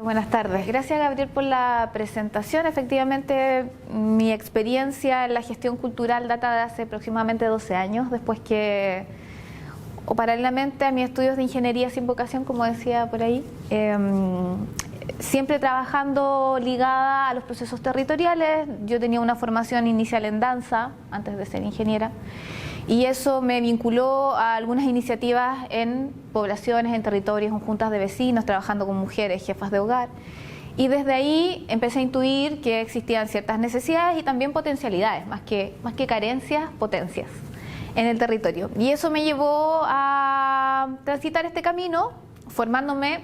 Buenas tardes. Gracias, Gabriel, por la presentación. Efectivamente, mi experiencia en la gestión cultural data de hace aproximadamente 12 años, después que, o paralelamente a mis estudios de ingeniería sin vocación, como decía por ahí, siempre trabajando ligada a los procesos territoriales. Yo tenía una formación inicial en danza, antes de ser ingeniera, y eso me vinculó a algunas iniciativas en poblaciones, en territorios, en juntas de vecinos, trabajando con mujeres, jefas de hogar. Y desde ahí empecé a intuir que existían ciertas necesidades y también potencialidades, más que carencias, potencias en el territorio. Y eso me llevó a transitar este camino, formándome,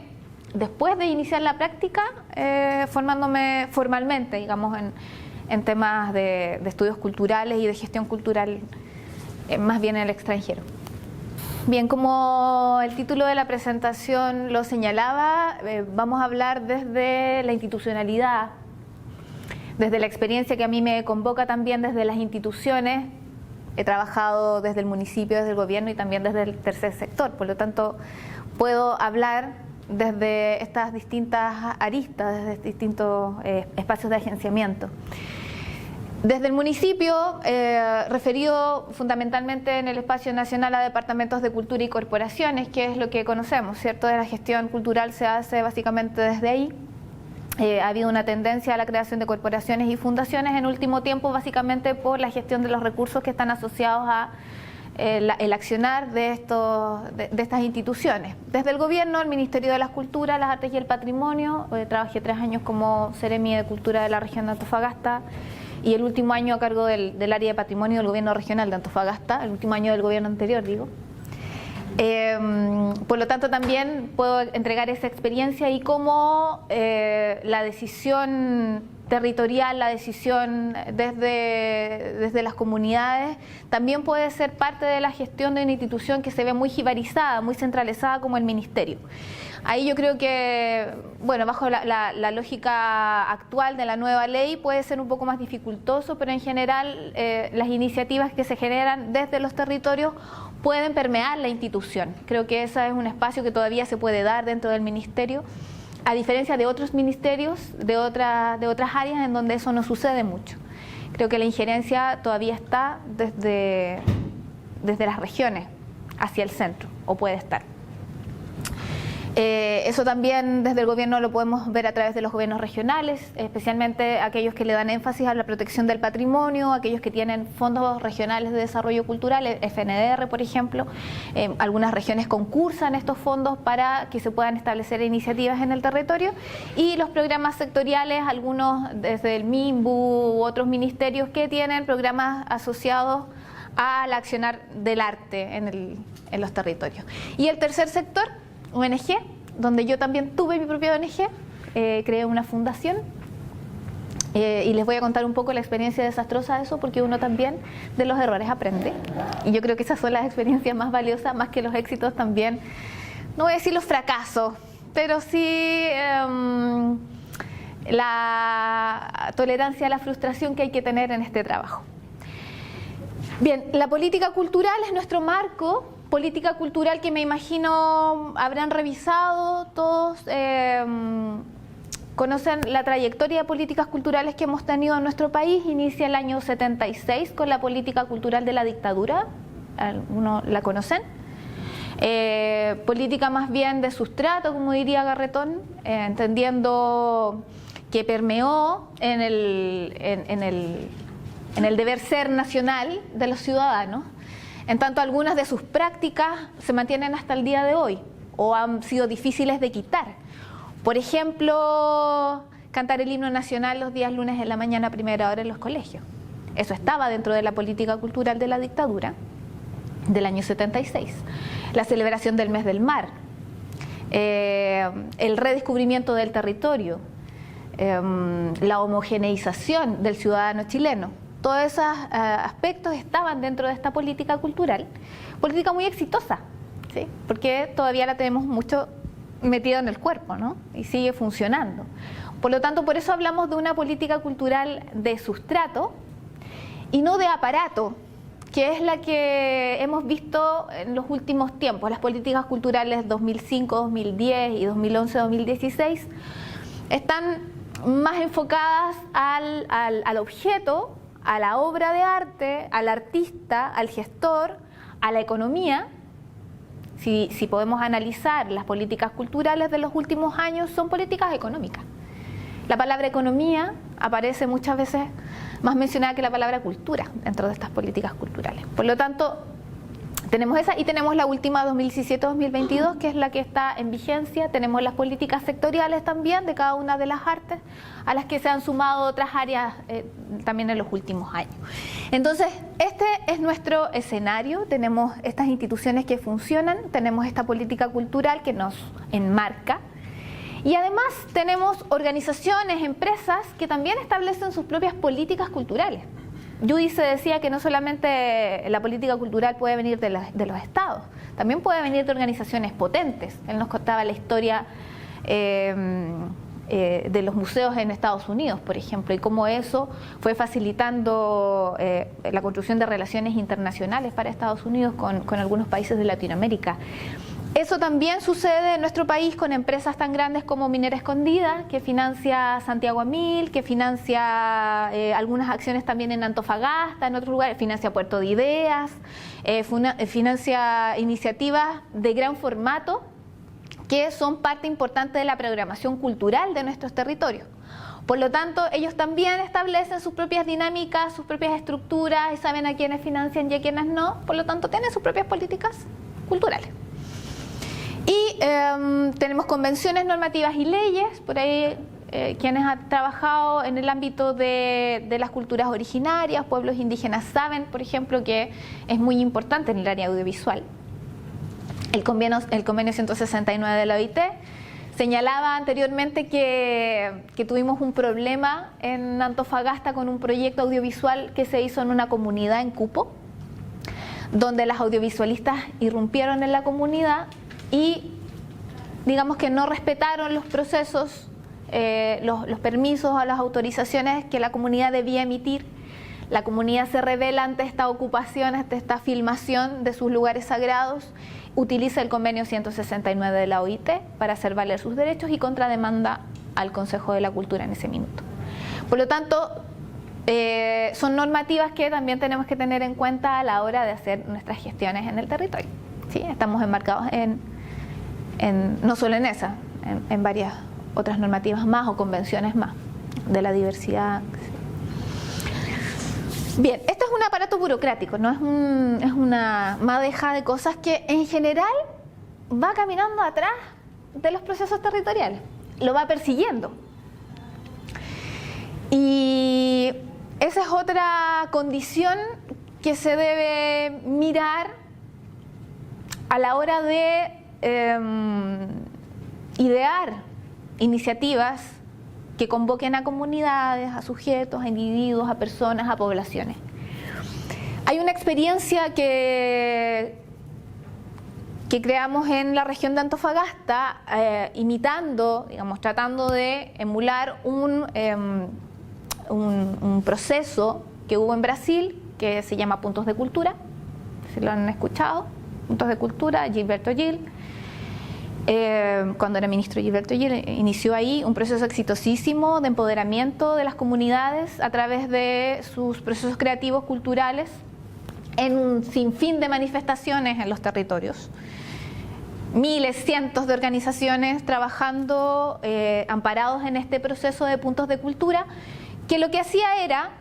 después de iniciar la práctica, formándome formalmente, digamos, en temas de estudios culturales y de gestión cultural, más bien en el extranjero. Bien, como el título de la presentación lo señalaba, vamos a hablar desde la institucionalidad, desde la experiencia que a mí me convoca también desde las instituciones. He trabajado desde el municipio, desde el gobierno y también desde el tercer sector, por lo tanto puedo hablar desde estas distintas aristas, desde distintos espacios de agenciamiento. Desde el municipio, referido fundamentalmente en el espacio nacional a departamentos de cultura y corporaciones, que es lo que conocemos, ¿cierto? De la gestión cultural se hace básicamente desde ahí. Ha habido una tendencia a la creación de corporaciones y fundaciones en último tiempo, básicamente por la gestión de los recursos que están asociados a el accionar de estas instituciones. Desde el gobierno, el Ministerio de las Culturas, las Artes y el Patrimonio, trabajé 3 años como Seremi de Cultura de la región de Antofagasta, y el último año a cargo del área de patrimonio del gobierno regional de Antofagasta, el último año del gobierno anterior, digo. Por lo tanto, también puedo entregar esa experiencia y cómo la decisión territorial, la decisión desde las comunidades, también puede ser parte de la gestión de una institución que se ve muy jibarizada, muy centralizada como el ministerio. Ahí yo creo que, bueno, bajo la lógica actual de la nueva ley puede ser un poco más dificultoso, pero en general las iniciativas que se generan desde los territorios pueden permear la institución. Creo que ese es un espacio que todavía se puede dar dentro del ministerio, a diferencia de otros ministerios, de otras áreas en donde eso no sucede mucho. Creo que la injerencia todavía está desde las regiones hacia el centro, o puede estar. Eso también desde el gobierno lo podemos ver a través de los gobiernos regionales, especialmente aquellos que le dan énfasis a la protección del patrimonio, aquellos que tienen fondos regionales de desarrollo cultural, el FNDR por ejemplo. Algunas regiones concursan estos fondos para que se puedan establecer iniciativas en el territorio, y los programas sectoriales, algunos desde el MIMBU u otros ministerios que tienen programas asociados al accionar del arte en los territorios. Y el tercer sector, ONG, donde yo también tuve mi propia ONG, creé una fundación y les voy a contar un poco la experiencia desastrosa de eso, porque uno también de los errores aprende, y yo creo que esas son las experiencias más valiosas, más que los éxitos también, no voy a decir los fracasos, pero sí la tolerancia a la frustración que hay que tener en este trabajo. Bien, la política cultural es nuestro marco. Política cultural que me imagino habrán revisado todos, conocen la trayectoria de políticas culturales que hemos tenido en nuestro país. Inicia el año 76 con la política cultural de la dictadura, ¿algunos la conocen? Política más bien de sustrato, como diría Garretón, entendiendo que permeó en el deber ser nacional de los ciudadanos. En tanto, algunas de sus prácticas se mantienen hasta el día de hoy o han sido difíciles de quitar. Por ejemplo, cantar el himno nacional los días lunes en la mañana a primera hora en los colegios. Eso estaba dentro de la política cultural de la dictadura del año 76. La celebración del mes del mar, el redescubrimiento del territorio, la homogeneización del ciudadano chileno. Todos esos aspectos estaban dentro de esta política cultural, política muy exitosa, ¿sí? Porque todavía la tenemos mucho metida en el cuerpo, ¿no? Y sigue funcionando. Por lo tanto, por eso hablamos de una política cultural de sustrato y no de aparato, que es la que hemos visto en los últimos tiempos, las políticas culturales 2005, 2010 y 2011-2016, están más enfocadas al objeto, a la obra de arte, al artista, al gestor, a la economía. Si podemos analizar las políticas culturales de los últimos años, son políticas económicas. La palabra economía aparece muchas veces más mencionada que la palabra cultura dentro de estas políticas culturales. Por lo tanto, tenemos esa y tenemos la última 2017-2022, que es la que está en vigencia. Tenemos las políticas sectoriales también de cada una de las artes, a las que se han sumado otras áreas también en los últimos años. Entonces, este es nuestro escenario. Tenemos estas instituciones que funcionan, tenemos esta política cultural que nos enmarca. Y además tenemos organizaciones, empresas que también establecen sus propias políticas culturales. Judice decía que no solamente la política cultural puede venir de los estados, también puede venir de organizaciones potentes. Él nos contaba la historia de los museos en Estados Unidos, por ejemplo, y cómo eso fue facilitando la construcción de relaciones internacionales para Estados Unidos con algunos países de Latinoamérica. Eso también sucede en nuestro país con empresas tan grandes como Minera Escondida, que financia Santiago a Mil, que financia algunas acciones también en Antofagasta, en otros lugares, financia Puerto de Ideas, financia iniciativas de gran formato que son parte importante de la programación cultural de nuestros territorios. Por lo tanto, ellos también establecen sus propias dinámicas, sus propias estructuras y saben a quiénes financian y a quiénes no, por lo tanto tienen sus propias políticas culturales. Y tenemos convenciones normativas y leyes, por ahí quienes han trabajado en el ámbito de las culturas originarias, pueblos indígenas saben, por ejemplo, que es muy importante en el área audiovisual. El convenio 169 de la OIT señalaba anteriormente que tuvimos un problema en Antofagasta con un proyecto audiovisual que se hizo en una comunidad en Cupo, donde las audiovisualistas irrumpieron en la comunidad y digamos que no respetaron los procesos, los permisos o las autorizaciones que la comunidad debía emitir. La comunidad se rebela ante esta ocupación, ante esta filmación de sus lugares sagrados, utiliza el convenio 169 de la OIT para hacer valer sus derechos y contrademanda al Consejo de la Cultura en ese minuto. Por lo tanto, son normativas que también tenemos que tener en cuenta a la hora de hacer nuestras gestiones en el territorio. ¿Sí? Estamos enmarcados no solo en esa, en varias otras normativas más o convenciones más de la diversidad. Bien, esto es un aparato burocrático, no es una madeja de cosas que en general va caminando atrás de los procesos territoriales, lo va persiguiendo. Y esa es otra condición que se debe mirar a la hora de idear iniciativas que convoquen a comunidades, a sujetos, a individuos, a personas, a poblaciones. Hay una experiencia que creamos en la región de Antofagasta, imitando, digamos, tratando de emular un proceso que hubo en Brasil, que se llama Puntos de Cultura, si lo han escuchado. Puntos de Cultura, Gilberto Gil, cuando era ministro Gilberto Gil, inició ahí un proceso exitosísimo de empoderamiento de las comunidades a través de sus procesos creativos culturales en un sinfín de manifestaciones en los territorios. Miles, cientos de organizaciones trabajando amparados en este proceso de puntos de cultura, que lo que hacía era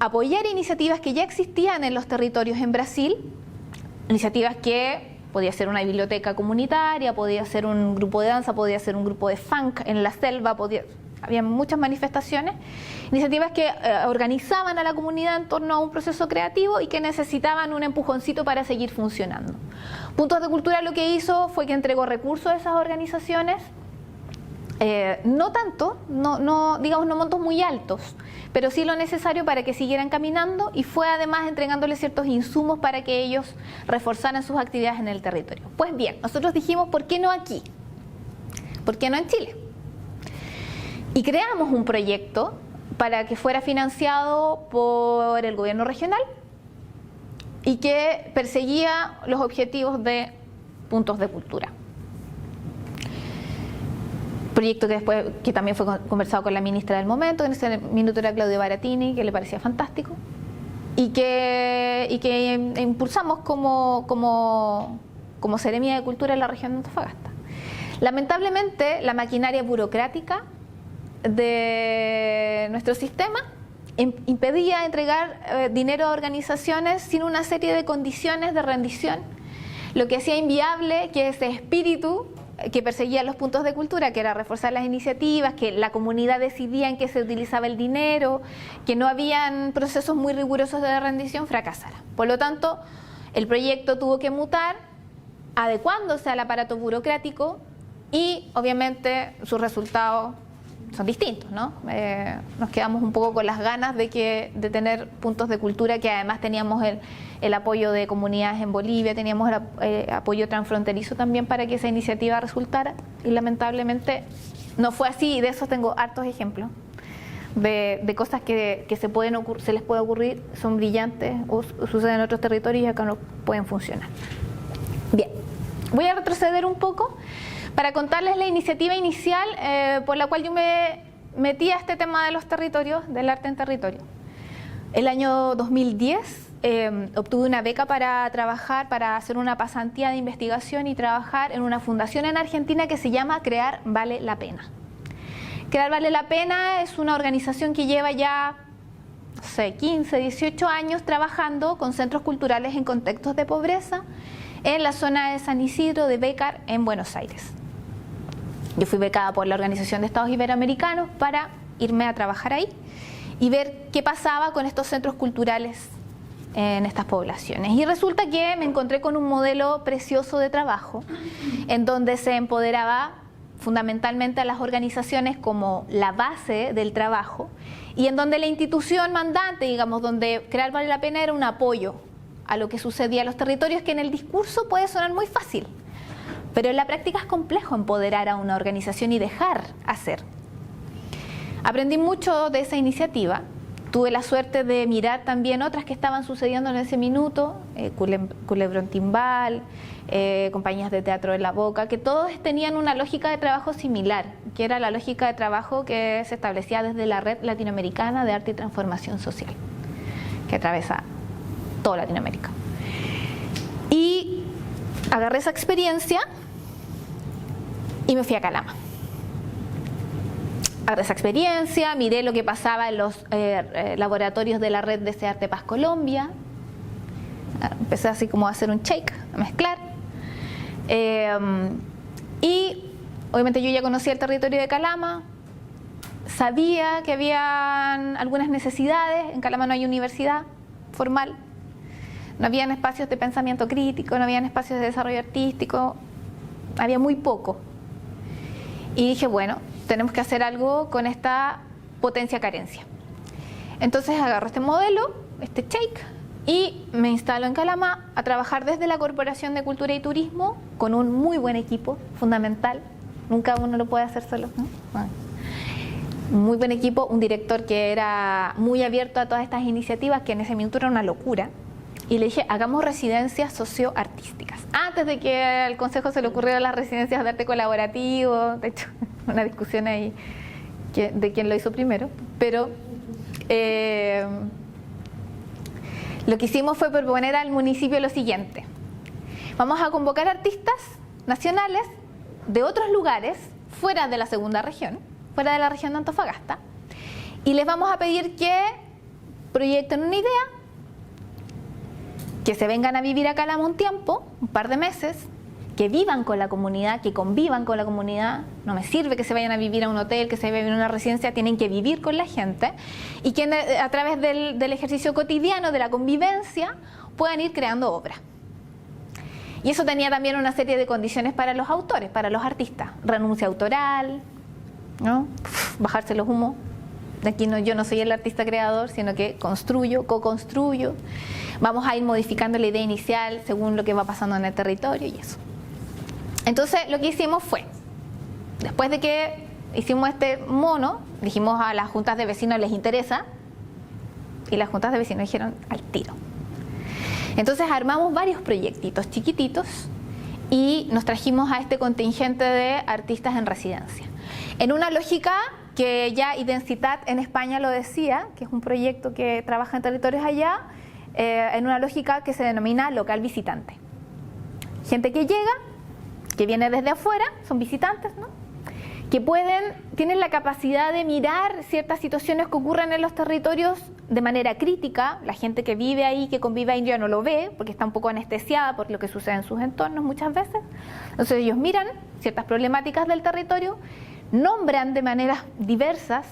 apoyar iniciativas que ya existían en los territorios en Brasil, iniciativas que podía ser una biblioteca comunitaria, podía ser un grupo de danza, podía ser un grupo de funk en la selva, había muchas manifestaciones, iniciativas que organizaban a la comunidad en torno a un proceso creativo y que necesitaban un empujoncito para seguir funcionando. Puntos de Cultura lo que hizo fue que entregó recursos a esas organizaciones, no tanto, digamos no montos muy altos, pero sí lo necesario para que siguieran caminando, y fue además entregándoles ciertos insumos para que ellos reforzaran sus actividades en el territorio. Pues bien, nosotros dijimos, ¿por qué no aquí? ¿Por qué no en Chile? Y creamos un proyecto para que fuera financiado por el gobierno regional y que perseguía los objetivos de Puntos de Cultura. proyecto que después, que también fue conversado con la ministra del momento, en ese minuto era Claudio Baratini, que le parecía fantástico, y que impulsamos como Seremía de Cultura en la región de Antofagasta. Lamentablemente, la maquinaria burocrática de nuestro sistema impedía entregar dinero a organizaciones sin una serie de condiciones de rendición, lo que hacía inviable que ese espíritu que perseguía los puntos de cultura, que era reforzar las iniciativas, que la comunidad decidía en qué se utilizaba el dinero, que no habían procesos muy rigurosos de rendición, fracasara. Por lo tanto, el proyecto tuvo que mutar, adecuándose al aparato burocrático, y obviamente sus resultados son distintos, ¿no? Nos quedamos un poco con las ganas de tener puntos de cultura, que además teníamos el apoyo de comunidades en Bolivia, teníamos el apoyo transfronterizo también para que esa iniciativa resultara, y lamentablemente no fue así, y de eso tengo hartos ejemplos de cosas que se les puede ocurrir, son brillantes o suceden en otros territorios y acá no pueden funcionar. Bien, voy a retroceder un poco para contarles la iniciativa inicial por la cual yo me metí a este tema de los territorios, del arte en territorio. El año 2010 obtuve una beca para trabajar, para hacer una pasantía de investigación y trabajar en una fundación en Argentina que se llama Crear Vale la Pena. Crear Vale la Pena es una organización que lleva ya, no sé, 15, 18 años trabajando con centros culturales en contextos de pobreza en la zona de San Isidro de Bécar, en Buenos Aires. Yo fui becada por la Organización de Estados Iberoamericanos para irme a trabajar ahí y ver qué pasaba con estos centros culturales en estas poblaciones. Y resulta que me encontré con un modelo precioso de trabajo en donde se empoderaba fundamentalmente a las organizaciones como la base del trabajo, y en donde la institución mandante, digamos, donde Crear Vale la Pena era un apoyo a lo que sucedía en los territorios, que en el discurso puede sonar muy fácil, pero en la práctica es complejo empoderar a una organización y dejar hacer. Aprendí mucho de esa iniciativa, tuve la suerte de mirar también otras que estaban sucediendo en ese minuto, Culebrón Timbal, compañías de teatro de la Boca, que todos tenían una lógica de trabajo similar, que era la lógica de trabajo que se establecía desde la Red Latinoamericana de Arte y Transformación Social, que atraviesa toda Latinoamérica. Y agarré esa experiencia y me fui a Calama. Agarré esa experiencia, miré lo que pasaba en los laboratorios de la red de Arte Paz Colombia. Empecé así como a hacer un shake, a mezclar. Y obviamente yo ya conocía el territorio de Calama, sabía que habían algunas necesidades. En Calama no hay universidad formal, no habían espacios de pensamiento crítico, no habían espacios de desarrollo artístico, había muy poco. Y dije, bueno, tenemos que hacer algo con esta potencia carencia. Entonces agarro este modelo, este shake, y me instalo en Calama a trabajar desde la Corporación de Cultura y Turismo con un muy buen equipo, fundamental. Nunca uno lo puede hacer solo, ¿no? Bueno, muy buen equipo, un director que era muy abierto a todas estas iniciativas, que en ese minuto era una locura. Y le dije, hagamos residencias socioartísticas. Antes de que al Consejo se le ocurrieran las residencias de arte colaborativo, de hecho, una discusión ahí de quién lo hizo primero, pero lo que hicimos fue proponer al municipio lo siguiente: vamos a convocar artistas nacionales de otros lugares, fuera de la segunda región, fuera de la región de Antofagasta, y les vamos a pedir que proyecten una idea, que se vengan a vivir a Calama un tiempo, un par de meses, que vivan con la comunidad, que convivan con la comunidad. No me sirve que se vayan a vivir a un hotel, que se vayan a vivir a una residencia, tienen que vivir con la gente, y que a través del ejercicio cotidiano de la convivencia puedan ir creando obra. Y eso tenía también una serie de condiciones para los autores, para los artistas: renuncia autoral, ¿no? Bajarse los humos. Aquí no, yo no soy el artista creador, sino que construyo, co-construyo. Vamos a ir modificando la idea inicial según lo que va pasando en el territorio y eso. Entonces lo que hicimos fue, después de que hicimos este mono, dijimos a las juntas de vecinos, ¿les interesa? Y las juntas de vecinos dijeron, al tiro. Entonces armamos varios proyectitos chiquititos y nos trajimos a este contingente de artistas en residencia. En una lógica que ya Identitat en España lo decía, que es un proyecto que trabaja en territorios allá, en una lógica que se denomina local visitante. Gente que llega, que viene desde afuera, son visitantes, ¿no? Que tienen la capacidad de mirar ciertas situaciones que ocurren en los territorios de manera crítica. La gente que vive ahí, que convive ahí, ya no lo ve, porque está un poco anestesiada por lo que sucede en sus entornos muchas veces. Entonces ellos miran ciertas problemáticas del territorio, nombran de maneras diversas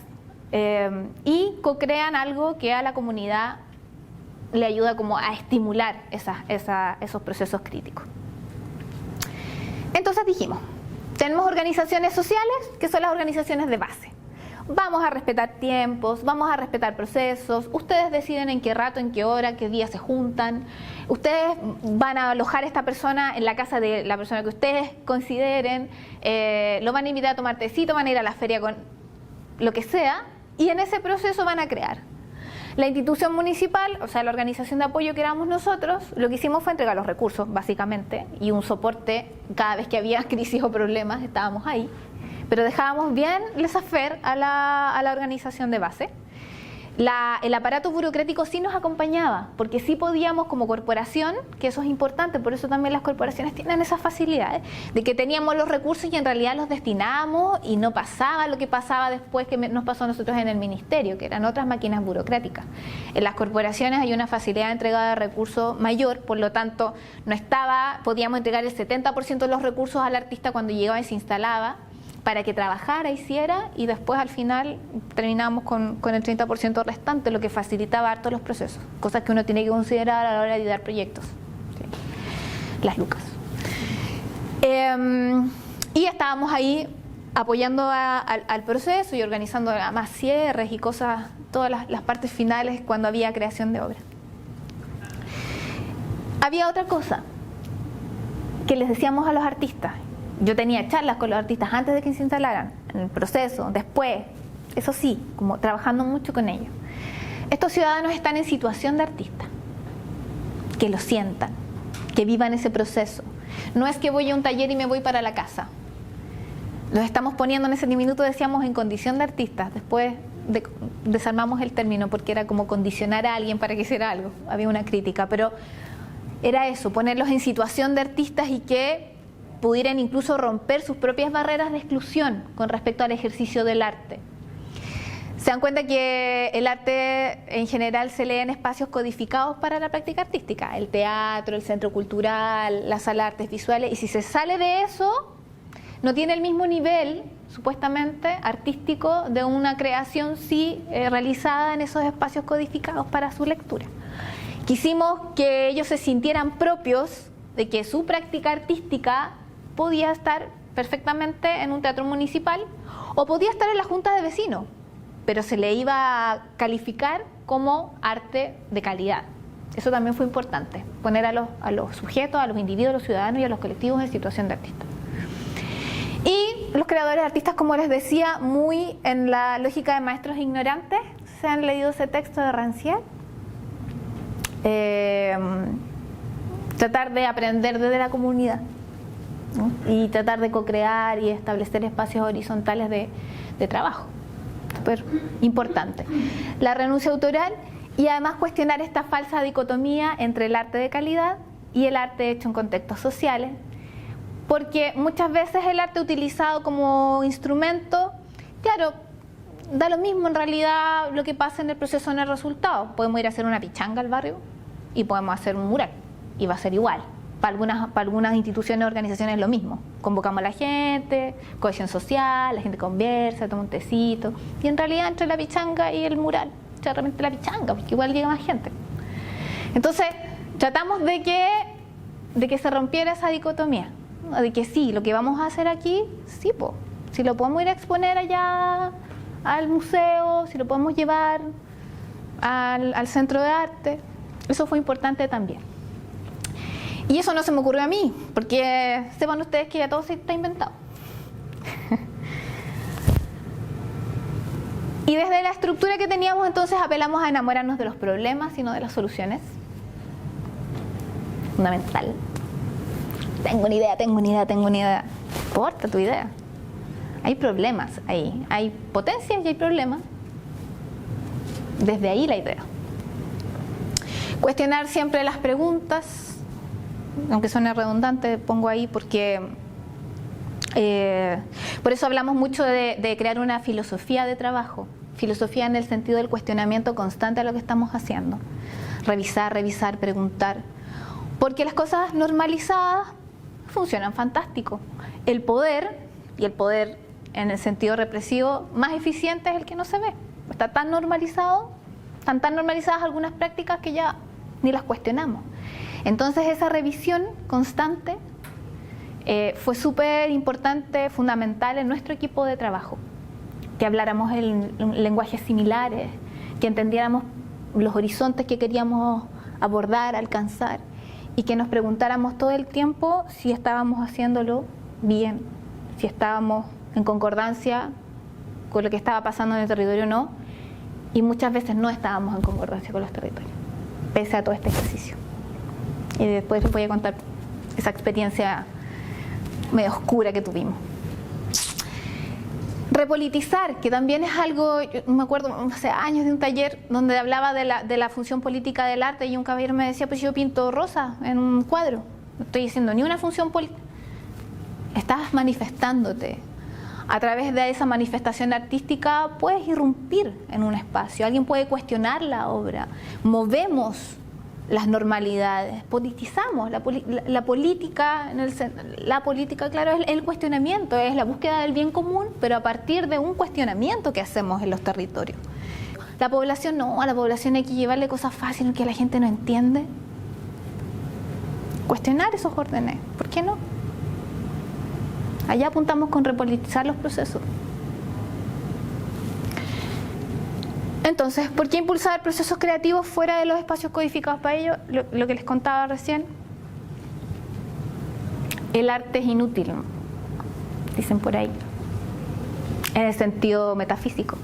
y co-crean algo que a la comunidad le ayuda como a estimular esos procesos críticos. Entonces dijimos, tenemos organizaciones sociales que son las organizaciones de base. Vamos a respetar tiempos, vamos a respetar procesos, ustedes deciden en qué rato, en qué hora, qué día se juntan, ustedes van a alojar a esta persona en la casa de la persona que ustedes consideren, lo van a invitar a tomar tecito, van a ir a la feria con lo que sea, y en ese proceso van a crear. La institución municipal, o sea, la organización de apoyo que éramos nosotros, lo que hicimos fue entregar los recursos, básicamente, y un soporte cada vez que había crisis o problemas, estábamos ahí. Pero dejábamos bien laissez-faire a la organización de base. El aparato burocrático sí nos acompañaba, porque sí podíamos como corporación, que eso es importante, por eso también las corporaciones tienen esas facilidades, de que teníamos los recursos y en realidad los destinábamos y no pasaba lo que pasaba después que nos pasó a nosotros en el ministerio, que eran otras máquinas burocráticas. En las corporaciones hay una facilidad de entrega de recursos mayor, por lo tanto podíamos entregar el 70% de los recursos al artista cuando llegaba y se instalaba, para que trabajara, hiciera, y después al final terminamos con el 30% restante, lo que facilitaba harto los procesos, cosas que uno tiene que considerar a la hora de dar proyectos. ¿Sí? Las lucas. Y estábamos ahí apoyando al proceso y organizando más cierres y cosas, todas las partes finales cuando había creación de obra. Había otra cosa que les decíamos a los artistas. Yo tenía charlas con los artistas antes de que se instalaran, en el proceso, después, eso sí, como trabajando mucho con ellos. Estos ciudadanos están en situación de artista, que lo sientan, que vivan ese proceso. No es que voy a un taller y me voy para la casa. Los estamos poniendo en ese minuto, decíamos, en condición de artistas. Después desarmamos el término porque era como condicionar a alguien para que hiciera algo. Había una crítica, pero era eso, ponerlos en situación de artistas y que pudieran incluso romper sus propias barreras de exclusión con respecto al ejercicio del arte. Se dan cuenta que el arte en general se lee en espacios codificados para la práctica artística, el teatro, el centro cultural, la sala de artes visuales, y si se sale de eso, no tiene el mismo nivel, supuestamente, artístico de una creación realizada en esos espacios codificados para su lectura. Quisimos que ellos se sintieran propios de que su práctica artística podía estar perfectamente en un teatro municipal o podía estar en la junta de vecinos, pero se le iba a calificar como arte de calidad. Eso también fue importante, poner a los sujetos, a los individuos, a los ciudadanos y a los colectivos en situación de artista. Y los creadores artistas, como les decía, muy en la lógica de maestros ignorantes, se han leído ese texto de Rancière. Tratar de aprender desde la comunidad, ¿no? Y tratar de co-crear y establecer espacios horizontales de trabajo. Súper importante. La renuncia autoral y además cuestionar esta falsa dicotomía entre el arte de calidad y el arte hecho en contextos sociales, porque muchas veces el arte utilizado como instrumento, claro, da lo mismo en realidad lo que pasa en el proceso, en el resultado. Podemos ir a hacer una pichanga al barrio y podemos hacer un mural y va a ser igual. Para algunas instituciones o organizaciones es lo mismo. Convocamos a la gente, cohesión social, la gente conversa, toma un tecito, y en realidad entre la pichanga y el mural, realmente la pichanga, porque igual llega más gente. Entonces tratamos de que se rompiera esa dicotomía, ¿no? De que sí, lo que vamos a hacer aquí, sí, si lo podemos ir a exponer allá al museo, si lo podemos llevar al centro de arte. Eso fue importante también. Y eso no se me ocurrió a mí, porque sepan ustedes que ya todo se está inventado. Y desde la estructura que teníamos, entonces apelamos a enamorarnos de los problemas y no de las soluciones. Fundamental. Tengo una idea. No importa tu idea. Hay problemas ahí, hay potencias y hay problemas. Desde ahí la idea. Cuestionar siempre las preguntas, aunque suene redundante, pongo ahí porque por eso hablamos mucho de crear una filosofía de trabajo, filosofía en el sentido del cuestionamiento constante a lo que estamos haciendo, revisar, preguntar, porque las cosas normalizadas funcionan fantástico. El poder, y el poder en el sentido represivo más eficiente es el que no se ve, está tan normalizado, están tan normalizadas algunas prácticas que ya ni las cuestionamos. Entonces esa revisión constante fue súper importante, fundamental en nuestro equipo de trabajo, que habláramos en lenguajes similares, que entendiéramos los horizontes que queríamos abordar, alcanzar, y que nos preguntáramos todo el tiempo si estábamos haciéndolo bien, si estábamos en concordancia con lo que estaba pasando en el territorio o no, y muchas veces no estábamos en concordancia con los territorios, pese a todo este ejercicio. Y después les voy a contar esa experiencia medio oscura que tuvimos. Repolitizar, que también es algo, yo me acuerdo hace años de un taller donde hablaba de la función política del arte, y un caballero me decía, pues yo pinto rosa en un cuadro, no estoy diciendo ni una función política. Estás manifestándote. A través de esa manifestación artística puedes irrumpir en un espacio, alguien puede cuestionar la obra, movemos las normalidades, politizamos la política, la política, claro, es el cuestionamiento, es la búsqueda del bien común, pero a partir de un cuestionamiento que hacemos en los territorios. La población no, a la población hay que llevarle cosas fáciles que la gente no entiende. Cuestionar esos órdenes, ¿por qué no? Allá apuntamos con repolitizar los procesos. Entonces, ¿por qué impulsar procesos creativos fuera de los espacios codificados para ello? Lo que les contaba recién. El arte es inútil, dicen por ahí, en el sentido metafísico.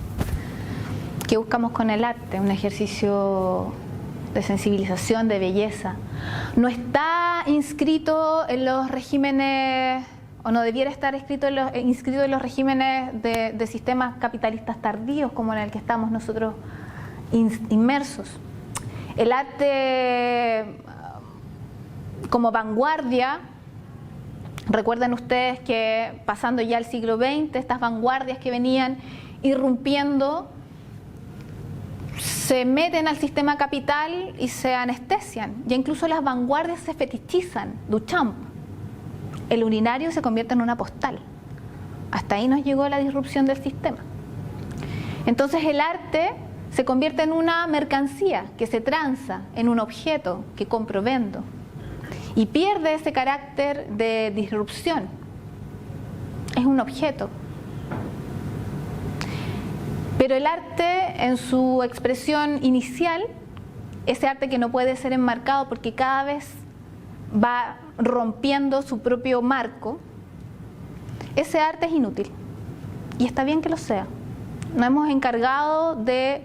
¿Qué buscamos con el arte? Un ejercicio de sensibilización, de belleza. No está inscrito en los regímenes, o no debiera estar inscrito en los regímenes de sistemas capitalistas tardíos como en el que estamos nosotros inmersos. El arte como vanguardia, recuerden ustedes que pasando ya al siglo XX, estas vanguardias que venían irrumpiendo se meten al sistema capital y se anestesian. Ya incluso las vanguardias se fetichizan. Duchamp. El urinario se convierte en una postal. Hasta ahí nos llegó la disrupción del sistema. Entonces el arte se convierte en una mercancía que se transa, en un objeto que compro, vendo, y pierde ese carácter de disrupción. Es un objeto. Pero el arte en su expresión inicial, ese arte que no puede ser enmarcado porque cada vez va rompiendo su propio marco, ese arte es inútil. Y está bien que lo sea. Nos hemos encargado de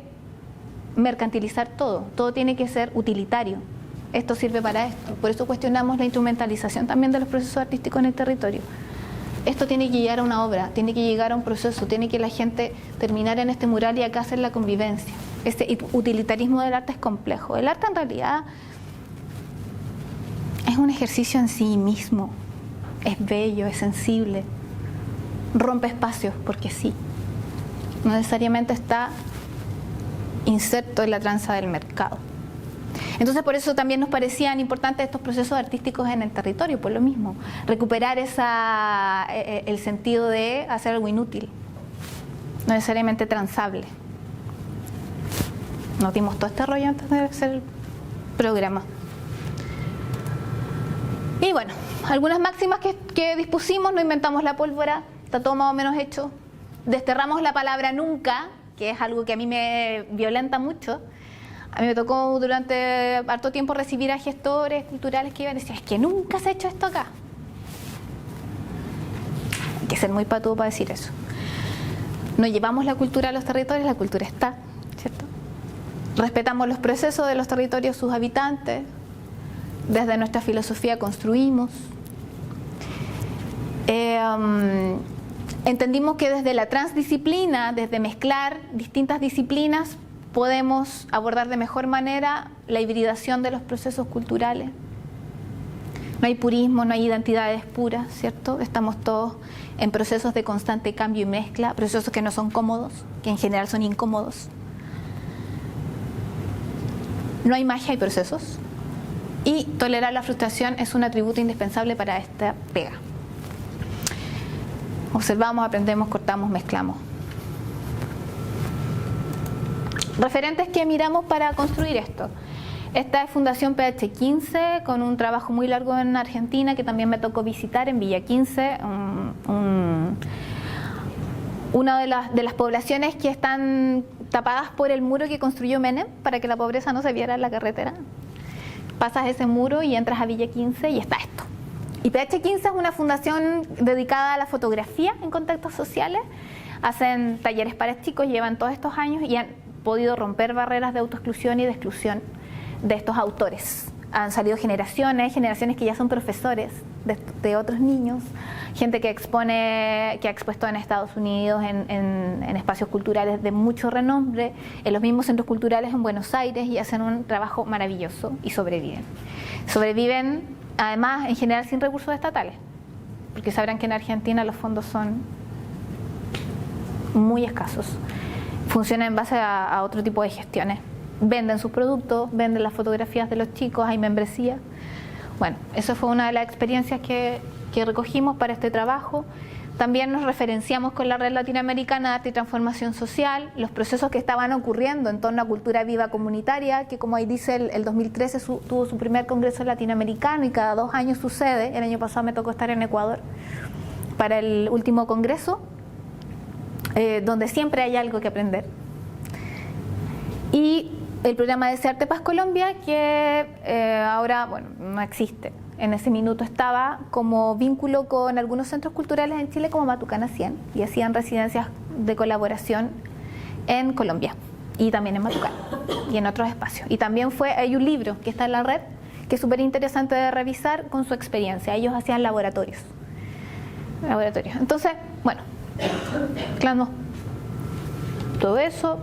mercantilizar todo. Todo tiene que ser utilitario. Esto sirve para esto. Por eso cuestionamos la instrumentalización también de los procesos artísticos en el territorio. Esto tiene que llegar a una obra, tiene que llegar a un proceso, tiene que la gente terminar en este mural y acá hacer la convivencia. Este utilitarismo del arte es complejo. El arte en realidad es un ejercicio en sí mismo, es bello, es sensible, rompe espacios porque sí, no necesariamente está inserto en la tranza del mercado. Entonces por eso también nos parecían importantes estos procesos artísticos en el territorio, por lo mismo, recuperar el sentido de hacer algo inútil, no necesariamente transable. Nos dimos todo este rollo antes de hacer el programa. Y bueno, algunas máximas que dispusimos: no inventamos la pólvora, está todo más o menos hecho. Desterramos la palabra nunca, que es algo que a mí me violenta mucho. A mí me tocó durante harto tiempo recibir a gestores culturales que iban y decían, es que nunca se ha hecho esto acá. Hay que ser muy patudo para decir eso. No llevamos la cultura a los territorios, la cultura está, ¿cierto? Respetamos los procesos de los territorios, sus habitantes. Desde nuestra filosofía construimos. entendimos que desde la transdisciplina, desde mezclar distintas disciplinas, podemos abordar de mejor manera la hibridación de los procesos culturales. No hay purismo, no hay identidades puras, ¿cierto? Estamos todos en procesos de constante cambio y mezcla, procesos que no son cómodos, que en general son incómodos. No hay magia, hay procesos. Y tolerar la frustración es un atributo indispensable para esta pega. Observamos, aprendemos, cortamos, mezclamos. Referentes que miramos para construir esto. Esta es Fundación PH15, con un trabajo muy largo en Argentina que también me tocó visitar en Villa 15, una de las poblaciones que están tapadas por el muro que construyó Menem para que la pobreza no se viera en la carretera. Pasas ese muro y entras a Villa 15 y está esto. Y PH15 es una fundación dedicada a la fotografía en contextos sociales. Hacen talleres para chicos, llevan todos estos años y han podido romper barreras de autoexclusión y de exclusión de estos autores. Han salido generaciones que ya son profesores de otros niños, gente que expone, que ha expuesto en Estados Unidos en espacios culturales de mucho renombre, en los mismos centros culturales en Buenos Aires, y hacen un trabajo maravilloso y sobreviven. Sobreviven además en general sin recursos estatales, porque sabrán que en Argentina los fondos son muy escasos. Funcionan en base a otro tipo de gestiones. Venden sus productos, venden las fotografías de los chicos, hay membresía. Bueno, eso fue una de las experiencias que recogimos para este trabajo. También nos referenciamos con la Red Latinoamericana de Arte y Transformación Social, los procesos que estaban ocurriendo en torno a cultura viva comunitaria, que como ahí dice, el 2013 tuvo su primer congreso latinoamericano y cada 2 años sucede. El año pasado me tocó estar en Ecuador para el último congreso, donde siempre hay algo que aprender. Y el programa de Arte Paz Colombia, que ahora, bueno, no existe. En ese minuto estaba como vínculo con algunos centros culturales en Chile como Matucana 100, y hacían residencias de colaboración en Colombia y también en Matucana y en otros espacios. Y también hay un libro que está en la red que es súper interesante de revisar con su experiencia. Ellos hacían laboratorios. Entonces, bueno, claro, todo eso.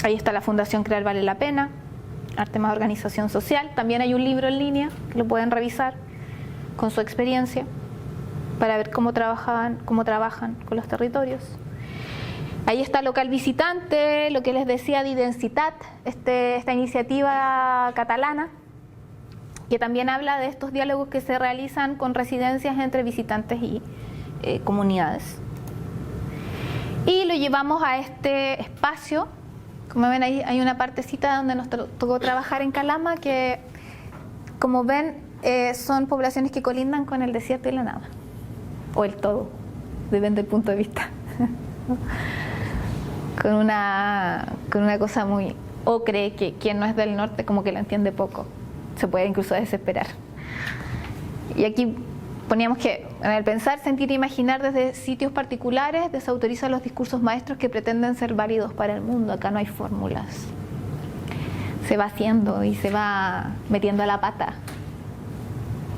Ahí está la Fundación Crear Vale la Pena, Arte más Organización Social. También hay un libro en línea que lo pueden revisar con su experiencia para ver cómo trabajan con los territorios. Ahí está Local Visitante, lo que les decía de Identitat, esta iniciativa catalana, que también habla de estos diálogos que se realizan con residencias entre visitantes y comunidades. Y lo llevamos a este espacio. Como ven, ahí hay una partecita donde nos tocó trabajar en Calama, que como ven son poblaciones que colindan con el desierto y la nada, o el todo, depende del punto de vista. con una cosa muy ocre, que quien no es del norte como que lo entiende poco, se puede incluso desesperar. Y aquí poníamos que en el pensar, sentir e imaginar desde sitios particulares desautoriza los discursos maestros que pretenden ser válidos para el mundo. Acá no hay fórmulas. Se va haciendo y se va metiendo a la pata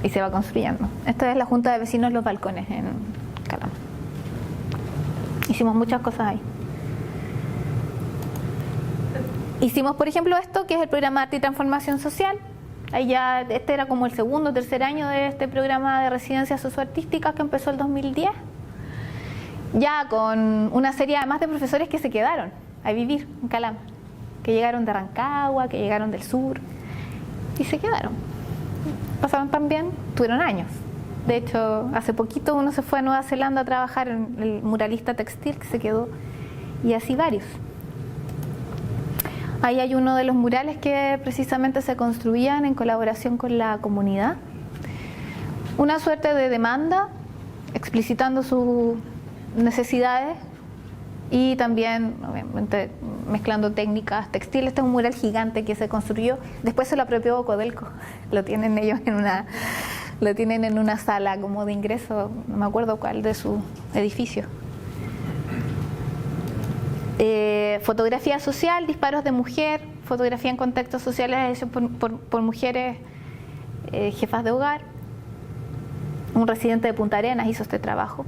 y se va construyendo. Esta es la Junta de Vecinos Los Balcones en Calama. Hicimos muchas cosas ahí. Hicimos, por ejemplo, esto que es el programa Arte y Transformación Social. Ahí ya, este era como el segundo o tercer año de este programa de residencias socioartísticas que empezó el 2010, ya con una serie además de profesores que se quedaron a vivir en Calama, que llegaron de Rancagua, que llegaron del sur y se quedaron. Pasaron también, tuvieron años. De hecho, hace poquito uno se fue a Nueva Zelanda a trabajar en el muralista textil que se quedó, y así varios. Ahí hay uno de los murales que precisamente se construían en colaboración con la comunidad. Una suerte de demanda, explicitando sus necesidades y también, obviamente, mezclando técnicas textiles. Este es un mural gigante que se construyó, después se lo apropió Codelco, lo tienen ellos en una sala como de ingreso, no me acuerdo cuál, de su edificio. Fotografía social, disparos de mujer, fotografía en contextos sociales hechos por mujeres jefas de hogar. Un residente de Punta Arenas hizo este trabajo.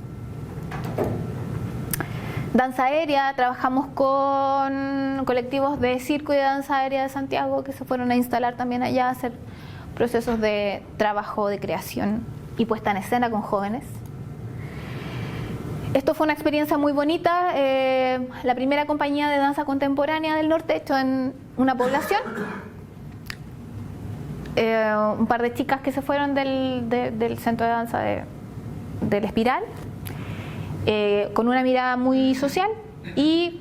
Danza aérea, trabajamos con colectivos de circo y de danza aérea de Santiago que se fueron a instalar también allá a hacer procesos de trabajo, de creación y puesta en escena con jóvenes. Esto fue una experiencia muy bonita, la primera compañía de danza contemporánea del norte hecho en una población. Un par de chicas que se fueron del centro de danza del Espiral, con una mirada muy social, y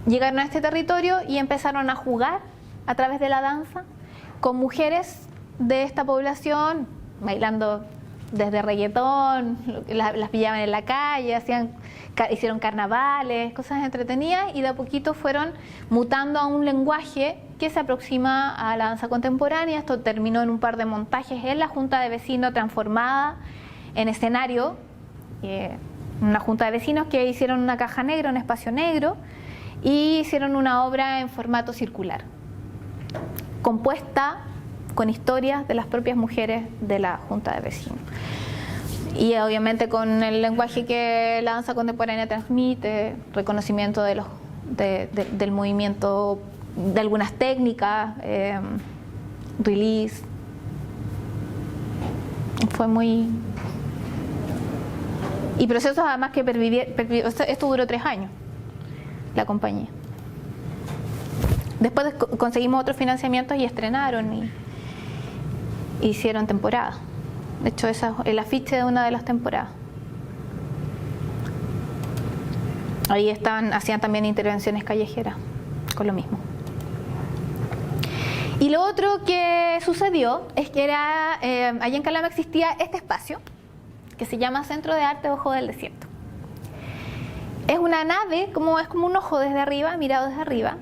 llegaron a este territorio y empezaron a jugar a través de la danza con mujeres de esta población, bailando desde reggaetón, las pillaban en la calle, hicieron carnavales, cosas entretenidas, y de a poquito fueron mutando a un lenguaje que se aproxima a la danza contemporánea. Esto terminó en un par de montajes en la Junta de Vecinos transformada en escenario, una Junta de Vecinos que hicieron una caja negra, un espacio negro, y hicieron una obra en formato circular, compuesta con historias de las propias mujeres de la Junta de Vecinos. Y obviamente con el lenguaje que la danza contemporánea transmite, reconocimiento del movimiento, de algunas técnicas, release. Fue muy... Y procesos además que esto duró 3 años, la compañía. Después conseguimos otros financiamientos y estrenaron y hicieron temporada. De hecho, ese es el afiche de una de las temporadas. Ahí hacían también intervenciones callejeras con lo mismo. Y lo otro que sucedió es que allá en Calama existía este espacio que se llama Centro de Arte Ojo del Desierto. Es una nave, es como un ojo desde arriba, mirado desde arriba,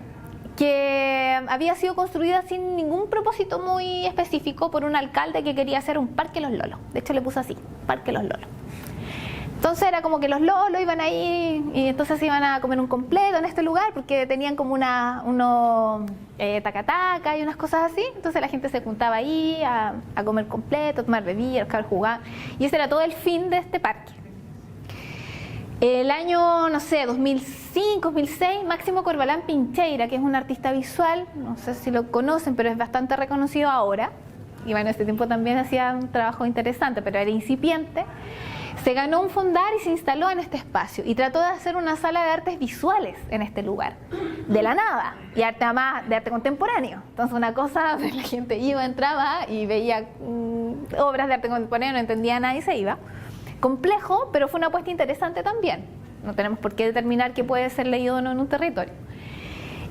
que había sido construida sin ningún propósito muy específico por un alcalde que quería hacer un Parque Los Lolos. De hecho le puso así, Parque Los Lolos. Entonces era como que los lolos iban ahí y entonces iban a comer un completo en este lugar porque tenían como unos taca-taca y unas cosas así. Entonces la gente se juntaba ahí a comer completo, a tomar bebidas, a jugar. Y ese era todo el fin de este parque. El año, no sé, 2005, 2006, Máximo Corbalán Pincheira, que es un artista visual, no sé si lo conocen, pero es bastante reconocido ahora. Y bueno, en ese tiempo también hacía un trabajo interesante, pero era incipiente. Se ganó un fondar y se instaló en este espacio y trató de hacer una sala de artes visuales en este lugar, de la nada, y además de arte contemporáneo. Entonces una cosa, la gente iba, entraba y veía obras de arte contemporáneo, no entendía nada y se iba. Complejo, pero fue una apuesta interesante también. No tenemos por qué determinar qué puede ser leído o no en un territorio.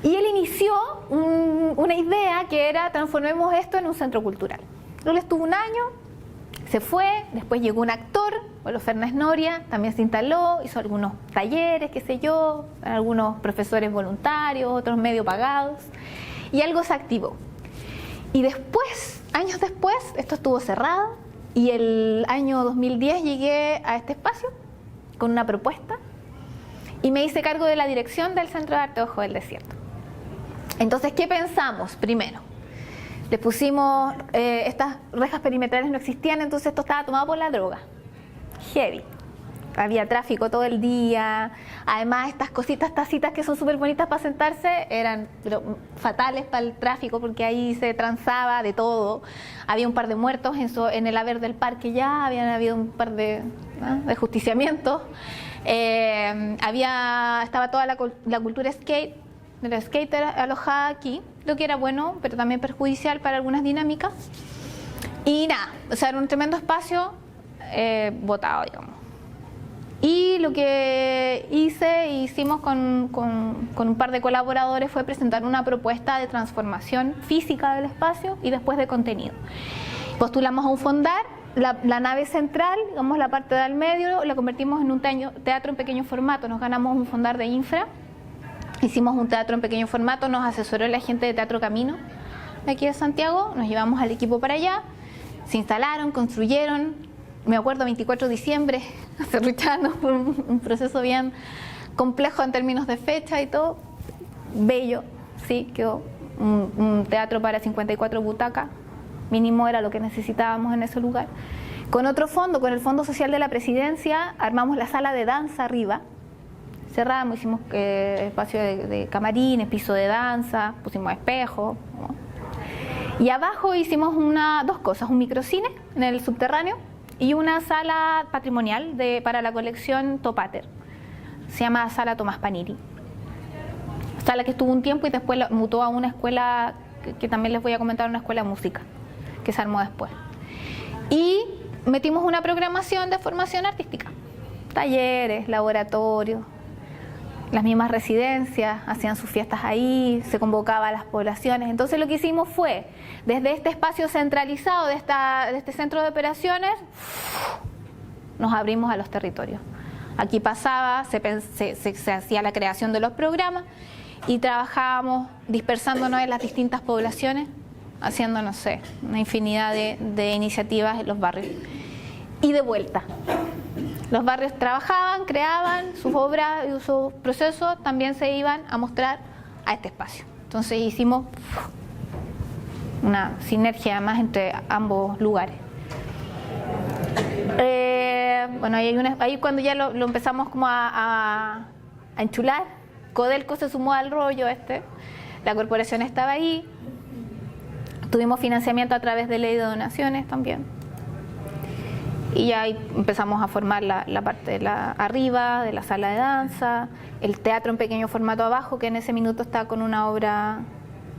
Y él inició una idea que era transformemos esto en un centro cultural. Él estuvo un año, se fue, después llegó un actor, Fernández Noria, también se instaló, hizo algunos talleres, qué sé yo, algunos profesores voluntarios, otros medio pagados, y algo se activó. Y después, años después, esto estuvo cerrado, y el año 2010 llegué a este espacio con una propuesta y me hice cargo de la dirección del Centro de Arte Ojo del Desierto. Entonces, ¿qué pensamos? Primero, le pusimos, estas rejas perimetrales no existían, entonces esto estaba tomado por la droga. Heavy. Había tráfico todo el día. Además, estas cositas, tacitas que son súper bonitas para sentarse, eran fatales para el tráfico porque ahí se transaba de todo. Había un par de muertos en el haber del parque ya, habían habido un par de justiciamientos. Estaba toda la cultura skate, de los skaters alojada aquí, lo que era bueno, pero también perjudicial para algunas dinámicas. Y nada, o sea, era un tremendo espacio botado, digamos. Y lo que hicimos con un par de colaboradores fue presentar una propuesta de transformación física del espacio y después de contenido. Postulamos a un fondar, la nave central, digamos la parte del medio, la convertimos en un teatro en pequeño formato, nos ganamos un fondar de infra, hicimos un teatro en pequeño formato, nos asesoró la gente de Teatro Camino, de aquí de Santiago, nos llevamos al equipo para allá, se instalaron, construyeron. Me acuerdo, 24 de diciembre, Cerruchano, fue un proceso bien complejo en términos de fecha y todo. Bello, sí, quedó un teatro para 54 butacas, mínimo era lo que necesitábamos en ese lugar. Con otro fondo, con el Fondo Social de la Presidencia, armamos la sala de danza arriba, cerramos, hicimos espacio de camarines, piso de danza, pusimos espejos, ¿no? Y abajo hicimos dos cosas, un microcine en el subterráneo y una sala patrimonial para la colección Topater. Se llama Sala Tomás Paniri. Sala que estuvo un tiempo y después mutó a una escuela que también les voy a comentar, una escuela de música que se armó después. Y metimos una programación de formación artística, talleres, laboratorios, las mismas residencias hacían sus fiestas ahí, se convocaba a las poblaciones. Entonces lo que hicimos fue, desde este espacio centralizado de este centro de operaciones, nos abrimos a los territorios. Aquí pasaba, se hacía la creación de los programas y trabajábamos dispersándonos en las distintas poblaciones, haciendo, no sé, una infinidad de iniciativas en los barrios. Y de vuelta. Los barrios trabajaban, creaban sus obras y sus procesos, también se iban a mostrar a este espacio. Entonces hicimos una sinergia además entre ambos lugares. Bueno, ahí cuando ya lo empezamos como a enchular, Codelco se sumó al rollo la corporación estaba ahí, tuvimos financiamiento a través de ley de donaciones también. Y ya ahí empezamos a formar la parte de arriba, de la sala de danza, el teatro en pequeño formato abajo, que en ese minuto estaba con una obra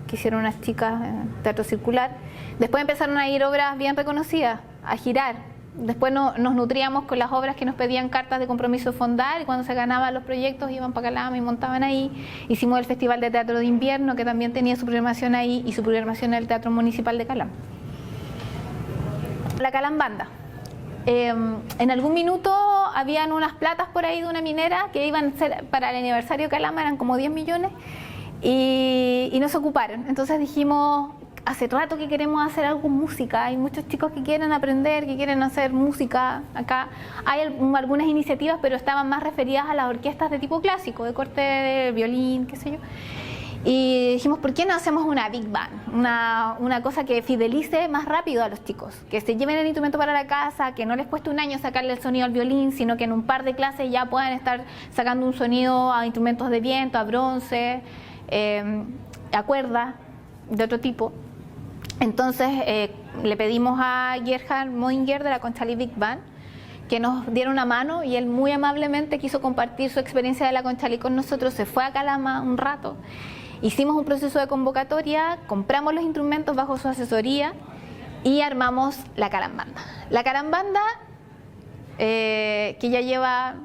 que hicieron unas chicas, teatro circular. Después empezaron a ir obras bien reconocidas, a girar. Después nos nutríamos con las obras que nos pedían cartas de compromiso de fondar, y cuando se ganaban los proyectos iban para Calama y montaban ahí. Hicimos el Festival de Teatro de Invierno, que también tenía su programación ahí, y su programación en el Teatro Municipal de Calama. La Calambanda. En algún minuto habían unas platas por ahí de una minera que iban a ser para el aniversario de Calama, eran como 10 millones, y no se ocuparon. Entonces dijimos, hace rato que queremos hacer algo con música, hay muchos chicos que quieren aprender, que quieren hacer música acá. Hay algunas iniciativas, pero estaban más referidas a las orquestas de tipo clásico, de corte de violín, qué sé yo. Y dijimos, ¿por qué no hacemos una big band? Una cosa que fidelice más rápido a los chicos, que se lleven el instrumento para la casa, que no les cueste un año sacarle el sonido al violín, sino que en un par de clases ya puedan estar sacando un sonido a instrumentos de viento, a bronce, a cuerda, de otro tipo. Entonces le pedimos a Gerhard Moinger de la Conchalí Big Band que nos diera una mano, y él muy amablemente quiso compartir su experiencia de la Conchalí con nosotros. Se fue a Calama un rato. Hicimos un proceso de convocatoria, compramos los instrumentos bajo su asesoría y armamos la Calambanda. La Calambanda, que ya lleva,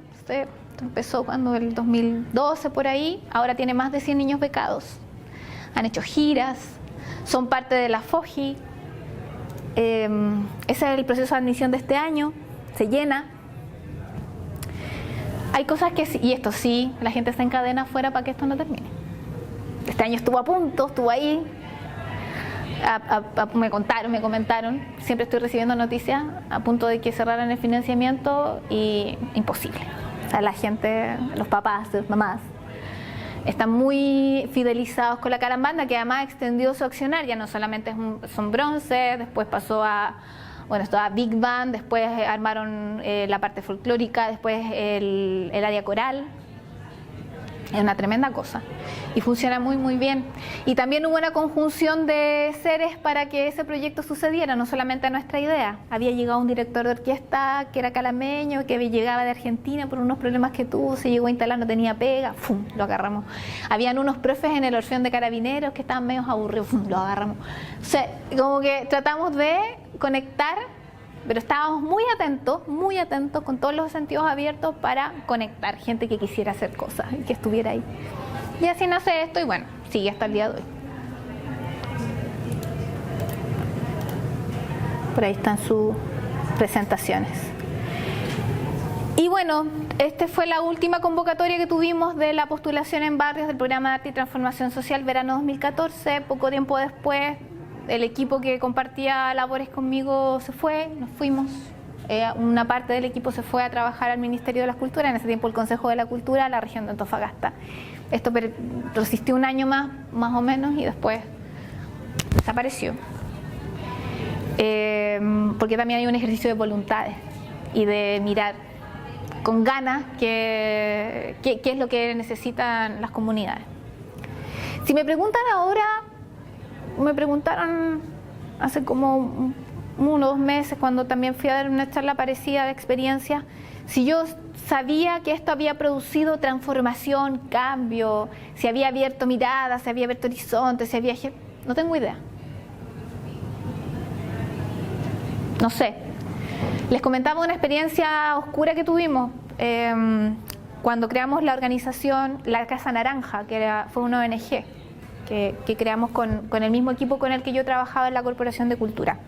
empezó cuando el 2012 por ahí, ahora tiene más de 100 niños becados. Han hecho giras, son parte de la FOGI. Ese es el proceso de admisión de este año, se llena. Hay cosas que sí, y esto sí, la gente se encadena afuera para que esto no termine. Este año estuvo a punto, estuvo ahí, me comentaron, siempre estoy recibiendo noticias a punto de que cerraran el financiamiento, y imposible. O sea, la gente, los papás, las mamás, están muy fidelizados con la Calambanda, que además extendió su accionar, ya no solamente son bronce, después pasó a Big Band, después armaron la parte folclórica, después el área coral. Es una tremenda cosa y funciona muy muy bien. Y también hubo una conjunción de seres para que ese proyecto sucediera, no solamente a nuestra idea. Había llegado un director de orquesta que era calameño, que llegaba de Argentina por unos problemas que tuvo, se llegó a instalar, no tenía pega, ¡fum!, lo agarramos. Habían unos profes en el Orfeón de Carabineros que estaban medio aburridos, ¡fum!, lo agarramos. O sea, como que tratamos de conectar, pero estábamos muy atentos, con todos los sentidos abiertos para conectar gente que quisiera hacer cosas y que estuviera ahí. Y así nace esto, y bueno, sigue hasta el día de hoy. Por ahí están sus presentaciones. Y bueno, esta fue la última convocatoria que tuvimos de la postulación en barrios del Programa de Arte y Transformación Social verano 2014. Poco tiempo después, el equipo que compartía labores conmigo se fue, nos fuimos. Una parte del equipo se fue a trabajar al Ministerio de la Cultura, en ese tiempo el Consejo de la Cultura, a la región de Antofagasta. Esto resistió un año más o menos, y después desapareció. Porque también hay un ejercicio de voluntades y de mirar con ganas qué es lo que necesitan las comunidades. Si me preguntan ahora, me preguntaron hace como 1 o 2 meses, cuando también fui a dar una charla parecida de experiencia, si yo sabía que esto había producido transformación, cambio, si había abierto miradas, si había abierto horizontes, si había... No tengo idea. No sé. Les comentaba una experiencia oscura que tuvimos cuando creamos la organización La Casa Naranja, que fue una ONG que creamos con el mismo equipo con el que yo trabajaba en la Corporación de Cultura.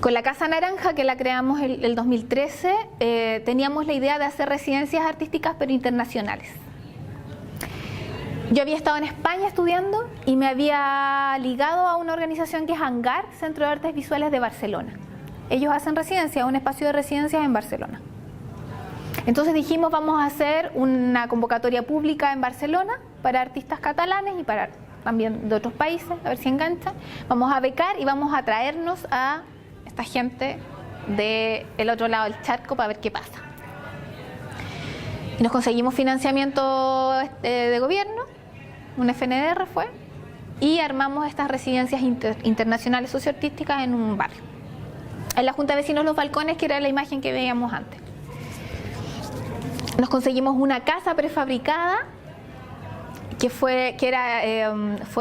Con la Casa Naranja, que la creamos el 2013, teníamos la idea de hacer residencias artísticas pero internacionales. Yo había estado en España estudiando y me había ligado a una organización que es Hangar, Centro de Artes Visuales de Barcelona. Ellos hacen residencias, un espacio de residencias en Barcelona. Entonces dijimos, vamos a hacer una convocatoria pública en Barcelona para artistas catalanes y para también de otros países, a ver si enganchan. Vamos a becar y vamos a traernos a esta gente del otro lado del charco para ver qué pasa. Y nos conseguimos financiamiento de gobierno, un FNDR fue, y armamos estas residencias internacionales socioartísticas en un barrio. En la Junta de Vecinos Los Balcones, que era la imagen que veíamos antes. Nos conseguimos una casa prefabricada que fue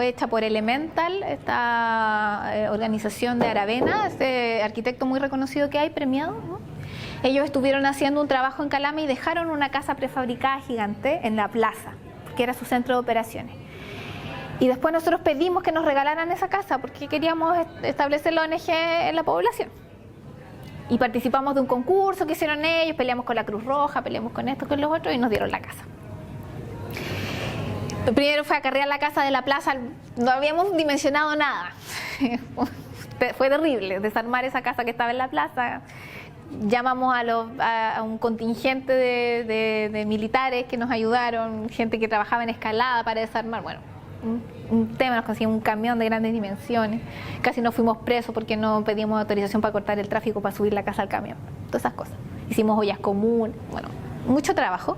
hecha por Elemental, esta organización de Aravena, este arquitecto muy reconocido que hay, premiado, ¿no? Ellos estuvieron haciendo un trabajo en Calama y dejaron una casa prefabricada gigante en la plaza, que era su centro de operaciones. Y después nosotros pedimos que nos regalaran esa casa porque queríamos establecer la ONG en la población. Y participamos de un concurso que hicieron ellos, peleamos con la Cruz Roja, peleamos con estos, con los otros y nos dieron la casa. Primero fue acarrear la casa de la plaza, no habíamos dimensionado nada. Fue terrible desarmar esa casa que estaba en la plaza. Llamamos a un contingente de militares que nos ayudaron, gente que trabajaba en escalada para desarmar. Bueno, un tema, nos conseguimos un camión de grandes dimensiones. Casi nos fuimos presos porque no pedíamos autorización para cortar el tráfico para subir la casa al camión. Todas esas cosas. Hicimos ollas comunes, bueno, mucho trabajo.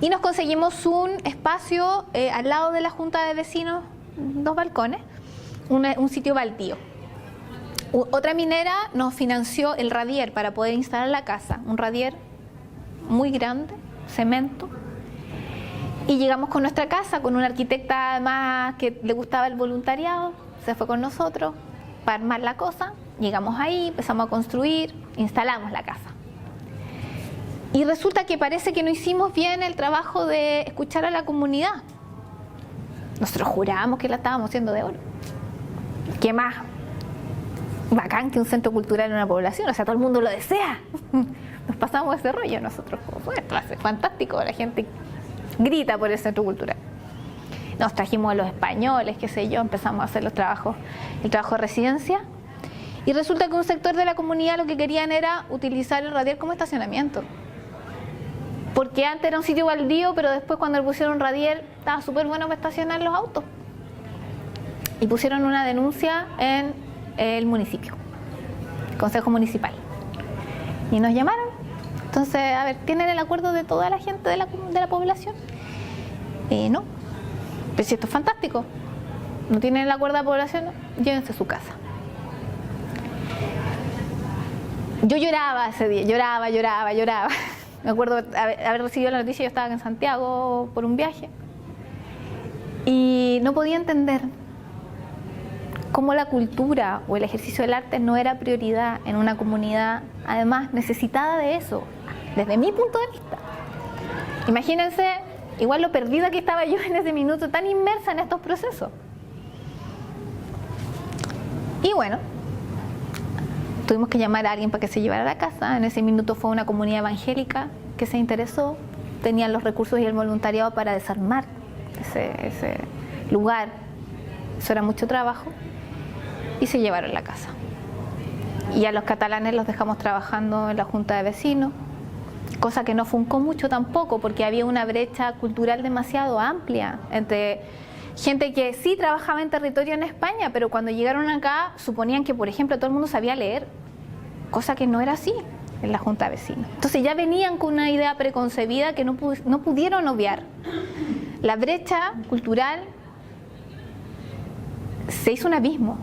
Y nos conseguimos un espacio al lado de la Junta de Vecinos, 2 balcones, un sitio baldío. Otra minera nos financió el radier para poder instalar la casa, un radier muy grande, cemento. Y llegamos con nuestra casa, con una arquitecta además que le gustaba el voluntariado, se fue con nosotros para armar la cosa. Llegamos ahí, empezamos a construir, instalamos la casa. Y resulta que parece que no hicimos bien el trabajo de escuchar a la comunidad. Nosotros jurábamos que la estábamos haciendo de oro. ¿Qué más bacán que un centro cultural en una población? O sea, todo el mundo lo desea. Nos pasamos ese rollo nosotros. Fue fantástico, la gente grita por el centro cultural. Nos trajimos a los españoles, qué sé yo, empezamos a hacer el trabajo de residencia. Y resulta que un sector de la comunidad lo que querían era utilizar el radier como estacionamiento. Porque antes era un sitio baldío, pero después cuando le pusieron un radier estaba súper bueno para estacionar los autos. Y pusieron una denuncia en el municipio, el Consejo Municipal. Y nos llamaron. Entonces, a ver, ¿tienen el acuerdo de toda la gente de la población? No. Pero si esto es fantástico. ¿No tienen el acuerdo de la población? No. Llévense a su casa. Yo lloraba ese día, lloraba. Me acuerdo haber recibido la noticia, yo estaba en Santiago por un viaje. Y no podía entender cómo la cultura o el ejercicio del arte no era prioridad en una comunidad, además necesitada de eso, desde mi punto de vista. Imagínense, igual lo perdida que estaba yo en ese minuto, tan inmersa en estos procesos. Y bueno, tuvimos que llamar a alguien para que se llevara a la casa. En ese minuto fue una comunidad evangélica que se interesó, tenían los recursos y el voluntariado para desarmar ese lugar. Eso era mucho trabajo. Y se llevaron la casa. Y a los catalanes los dejamos trabajando en la Junta de Vecinos, cosa que no funcó mucho tampoco, porque había una brecha cultural demasiado amplia entre gente que sí trabajaba en territorio en España, pero cuando llegaron acá suponían que, por ejemplo, todo el mundo sabía leer, cosa que no era así. en la Junta de Vecinos. Entonces ya venían con una idea preconcebida que no pudieron obviar. La brecha cultural se hizo un abismo,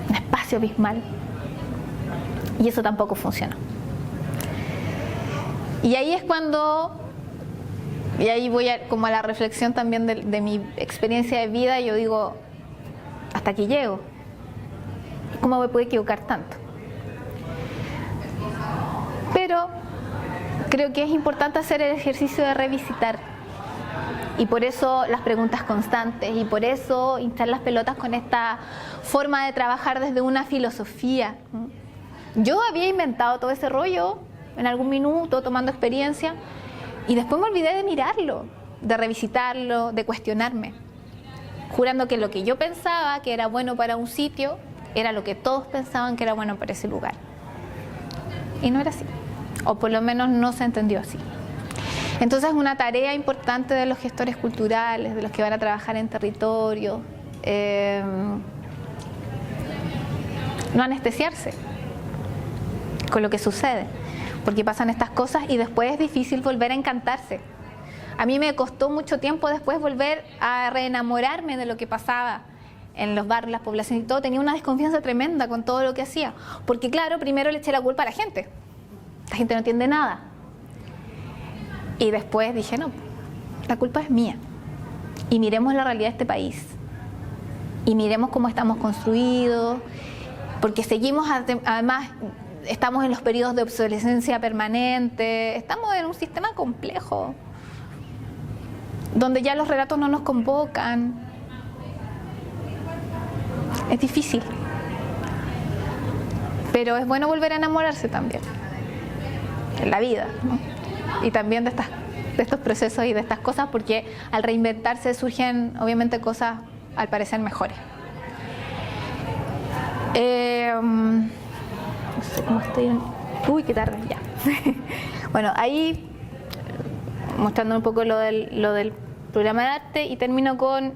un espacio abismal, y eso tampoco funcionó. Y ahí es cuando, y ahí voy como a la reflexión también de mi experiencia de vida, yo digo, hasta aquí llego. ¿Cómo me puedo equivocar tanto? Pero creo que es importante hacer el ejercicio de revisitar, y por eso las preguntas constantes, y por eso hinchar las pelotas con esta forma de trabajar desde una filosofía. Yo había inventado todo ese rollo en algún minuto, tomando experiencia, y después me olvidé de mirarlo, de revisitarlo, de cuestionarme, jurando que lo que yo pensaba que era bueno para un sitio era lo que todos pensaban que era bueno para ese lugar. Y no era así, o por lo menos no se entendió así. Entonces es una tarea importante de los gestores culturales, de los que van a trabajar en territorio, no anestesiarse con lo que sucede, porque pasan estas cosas y después es difícil volver a encantarse. A mí me costó mucho tiempo después volver a reenamorarme de lo que pasaba en los barrios, las poblaciones y todo. Tenía una desconfianza tremenda con todo lo que hacía, porque claro, primero le eché la culpa a la gente no entiende nada, y después dije, no, la culpa es mía, y miremos la realidad de este país, y miremos cómo estamos construidos, porque seguimos, además, estamos en los periodos de obsolescencia permanente, estamos en un sistema complejo, donde ya los relatos no nos convocan. Es difícil, pero es bueno volver a enamorarse también, en la vida, ¿no? Y también de estos procesos y de estas cosas, porque al reinventarse surgen obviamente cosas al parecer mejores. No sé cómo estoy. Uy, qué tarde, ya. Bueno, ahí mostrando un poco lo del programa de arte, y termino con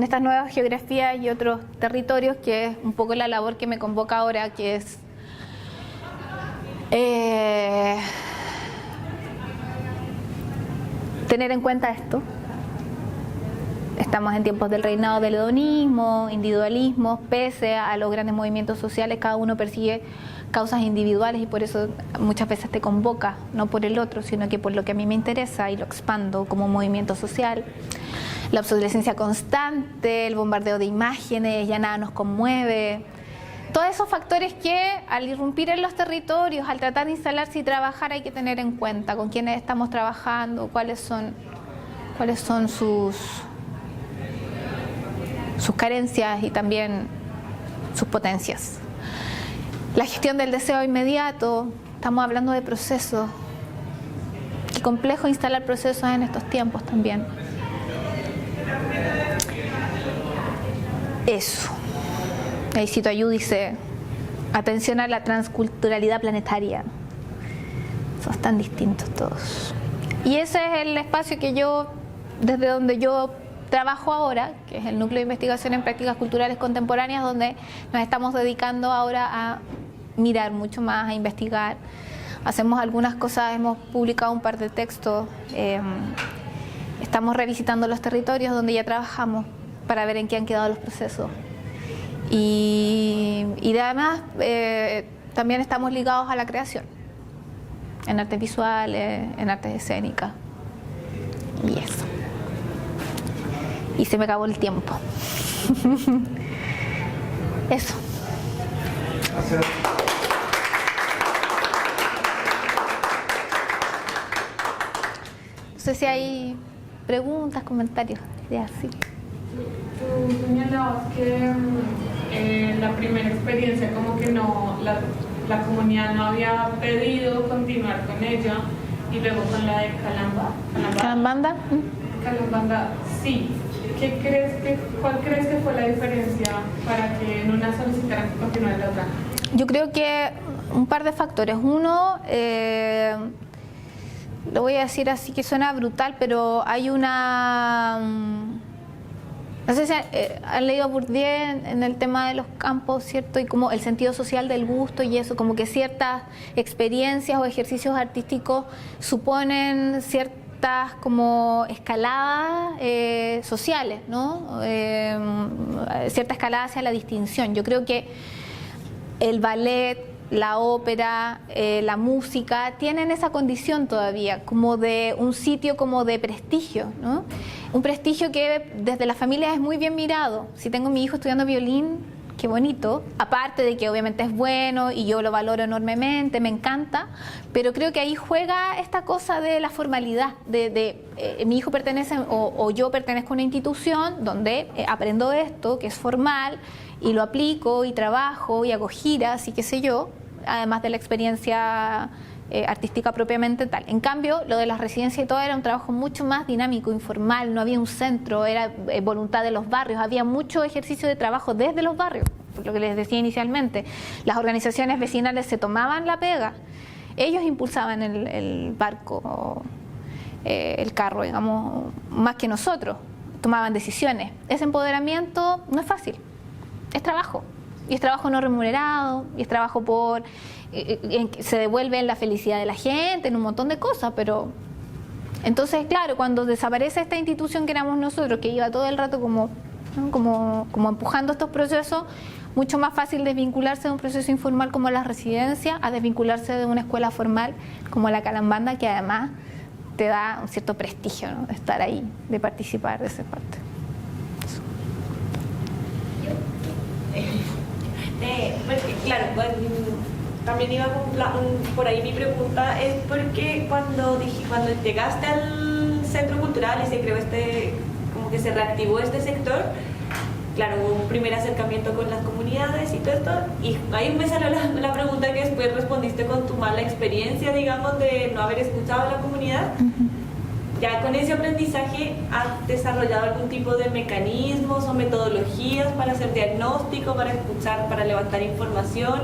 estas nuevas geografías y otros territorios, que es un poco la labor que me convoca ahora, que es tener en cuenta esto. Estamos en tiempos del reinado del hedonismo, individualismo, pese a los grandes movimientos sociales, cada uno persigue causas individuales, y por eso muchas veces te convoca, no por el otro, sino que por lo que a mí me interesa, y lo expando como movimiento social. La obsolescencia constante, el bombardeo de imágenes, ya nada nos conmueve. Todos esos factores que al irrumpir en los territorios, al tratar de instalarse y trabajar, hay que tener en cuenta con quiénes estamos trabajando, cuáles son sus carencias y también sus potencias. La gestión del deseo inmediato, estamos hablando de procesos. Qué complejo instalar procesos en estos tiempos también. Eso. Ahí cito a Yu, dice, atención a la transculturalidad planetaria. Somos tan distintos todos. Y ese es el espacio que yo, desde donde yo trabajo ahora, que es el Núcleo de Investigación en Prácticas Culturales Contemporáneas, donde nos estamos dedicando ahora a mirar mucho más, a investigar. Hacemos algunas cosas, hemos publicado un par de textos, estamos revisitando los territorios donde ya trabajamos para ver en qué han quedado los procesos. Y además también estamos ligados a la creación, en artes visuales, en artes escénicas, y eso. Y se me acabó el tiempo. Eso. Gracias. No sé si hay preguntas, comentarios, ideas, sí. Tú señalabas que la primera experiencia como que no, la comunidad no había pedido continuar con ella, y luego con la de Calambanda. Calambanda, sí. ¿Cuál crees que fue la diferencia para que en una solicitaran que continúe la otra? Yo creo que un par de factores. Uno, lo voy a decir así que suena brutal, pero hay una No sé si han leído a Bourdieu en el tema de los campos, ¿cierto? Y como el sentido social del gusto y eso, como que ciertas experiencias o ejercicios artísticos suponen ciertas como escaladas sociales, ¿no? Cierta escalada hacia la distinción. Yo creo que el ballet, la ópera, la música, tienen esa condición todavía, como de un sitio como de prestigio, ¿no? Un prestigio que desde la familia es muy bien mirado. Si tengo a mi hijo estudiando violín, qué bonito, aparte de que obviamente es bueno y yo lo valoro enormemente, me encanta, pero creo que ahí juega esta cosa de la formalidad, mi hijo pertenece o yo pertenezco a una institución donde aprendo esto, que es formal, y lo aplico y trabajo y hago giras y qué sé yo, además de la experiencia artística propiamente tal. En cambio, lo de las residencias y todo era un trabajo mucho más dinámico, informal, no había un centro, era voluntad de los barrios, había mucho ejercicio de trabajo desde los barrios, por lo que les decía inicialmente. Las organizaciones vecinales se tomaban la pega, ellos impulsaban el barco, el carro, digamos, más que nosotros, tomaban decisiones. Ese empoderamiento no es fácil. Es trabajo, y es trabajo no remunerado, y es trabajo por se devuelve en la felicidad de la gente, en un montón de cosas, pero entonces claro, cuando desaparece esta institución que éramos nosotros, que iba todo el rato como empujando estos procesos, mucho más fácil desvincularse de un proceso informal como la residencia a desvincularse de una escuela formal como la Calambanda, que además te da un cierto prestigio, ¿no? De estar ahí, de participar de esa parte. Porque, claro, también iba por ahí mi pregunta, es porque cuando llegaste al centro cultural y se creó como que se reactivó este sector, claro, hubo un primer acercamiento con las comunidades y todo esto, y ahí me salió la pregunta que después respondiste con tu mala experiencia, digamos, de no haber escuchado a la comunidad. Ya con ese aprendizaje, ¿has desarrollado algún tipo de mecanismos o metodologías para hacer diagnóstico, para escuchar, para levantar información?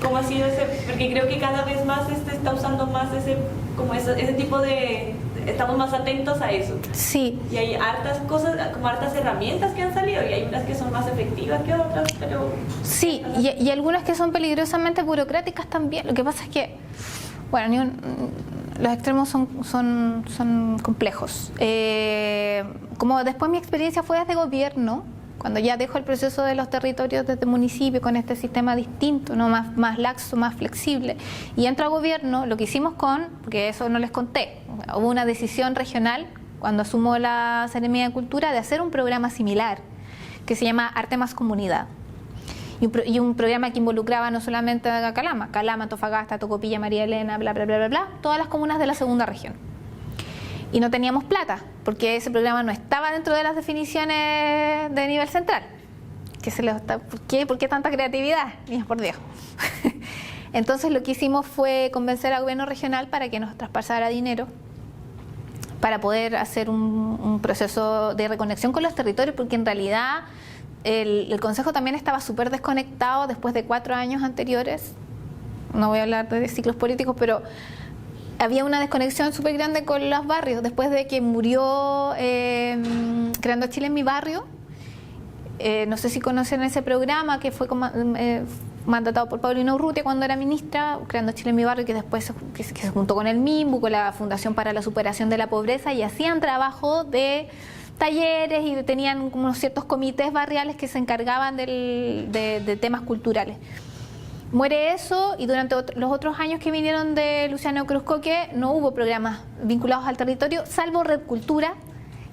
¿Cómo ha sido ese? Porque creo que cada vez más se está usando más ese tipo de... Estamos más atentos a eso. Sí. Y hay hartas cosas, como hartas herramientas que han salido, y hay unas que son más efectivas que otras, pero... Sí, y algunas que son peligrosamente burocráticas también. Lo que pasa es que, bueno, los extremos son complejos. Como después mi experiencia fue desde gobierno, cuando ya dejo el proceso de los territorios desde municipio con este sistema distinto, ¿no? más laxo, más flexible, y entro a gobierno, lo que hicimos porque eso no les conté, hubo una decisión regional cuando asumo la Seremía de Cultura de hacer un programa similar que se llama Arte más Comunidad. Y un programa que involucraba no solamente a Calama, Antofagasta, Tocopilla, María Elena, bla, bla, bla, bla, bla, todas las comunas de la segunda región. Y no teníamos plata, porque ese programa no estaba dentro de las definiciones de nivel central. ¿Por qué tanta creatividad? Mira, por Dios. Entonces lo que hicimos fue convencer al gobierno regional para que nos traspasara dinero para poder hacer un proceso de reconexión con los territorios, porque en realidad el Consejo también estaba súper desconectado después de 4 años anteriores. No voy a hablar de ciclos políticos, pero había una desconexión súper grande con los barrios. Después de que murió Creando Chile en mi barrio, no sé si conocen ese programa que fue mandatado por Paulina Urrutia cuando era ministra, Creando Chile en mi barrio, que después se juntó con el MIMBU, con la Fundación para la Superación de la Pobreza, y hacían trabajo de talleres y tenían unos ciertos comités barriales que se encargaban de temas culturales. Muere eso, y durante los otros años que vinieron de Luciano Cruzcoque no hubo programas vinculados al territorio, salvo Red Cultura,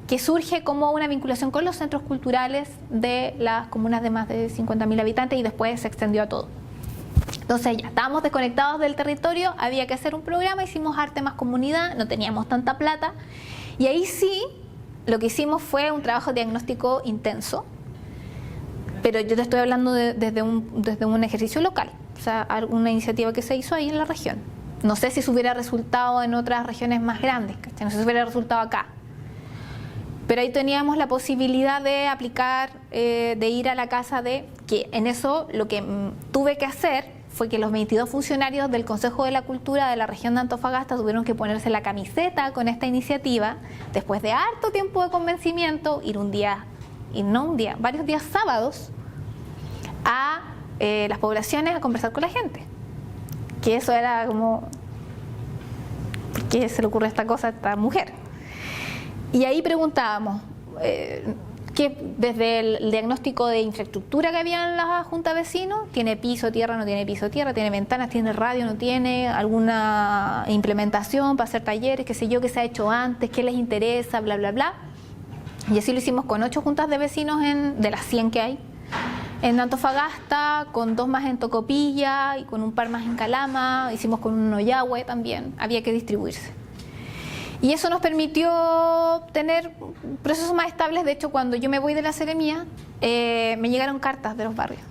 que surge como una vinculación con los centros culturales de las comunas de más de 50.000 habitantes, y después se extendió a todo. Entonces ya estábamos desconectados del territorio, había que hacer un programa, hicimos Arte más Comunidad, no teníamos tanta plata, y ahí sí lo que hicimos fue un trabajo diagnóstico intenso, pero yo te estoy hablando desde un ejercicio local, o sea, alguna iniciativa que se hizo ahí en la región. No sé si se hubiera resultado en otras regiones más grandes, ¿cachai? No sé si hubiera resultado acá. Pero ahí teníamos la posibilidad de aplicar, de ir a la casa que en eso lo que tuve que hacer fue que los 22 funcionarios del Consejo de la Cultura de la región de Antofagasta tuvieron que ponerse la camiseta con esta iniciativa, después de harto tiempo de convencimiento, ir un día y no un día, varios días sábados, a las poblaciones a conversar con la gente. Que eso era como, ¿por qué se le ocurre esta cosa a esta mujer? Y ahí preguntábamos, que desde el diagnóstico de infraestructura que había en la Junta de Vecinos, ¿tiene piso, tierra, no tiene piso, tierra? ¿Tiene ventanas, tiene radio, no tiene? ¿Alguna implementación para hacer talleres, qué sé yo, qué se ha hecho antes, qué les interesa, bla, bla, bla? Y así lo hicimos con 8 juntas de vecinos de las 100 que hay en Antofagasta, con 2 más en Tocopilla y con un par más en Calama. Hicimos con un Ollagüe también, había que distribuirse. Y eso nos permitió tener procesos más estables. De hecho, cuando yo me voy de la Seremía, me llegaron cartas de los barrios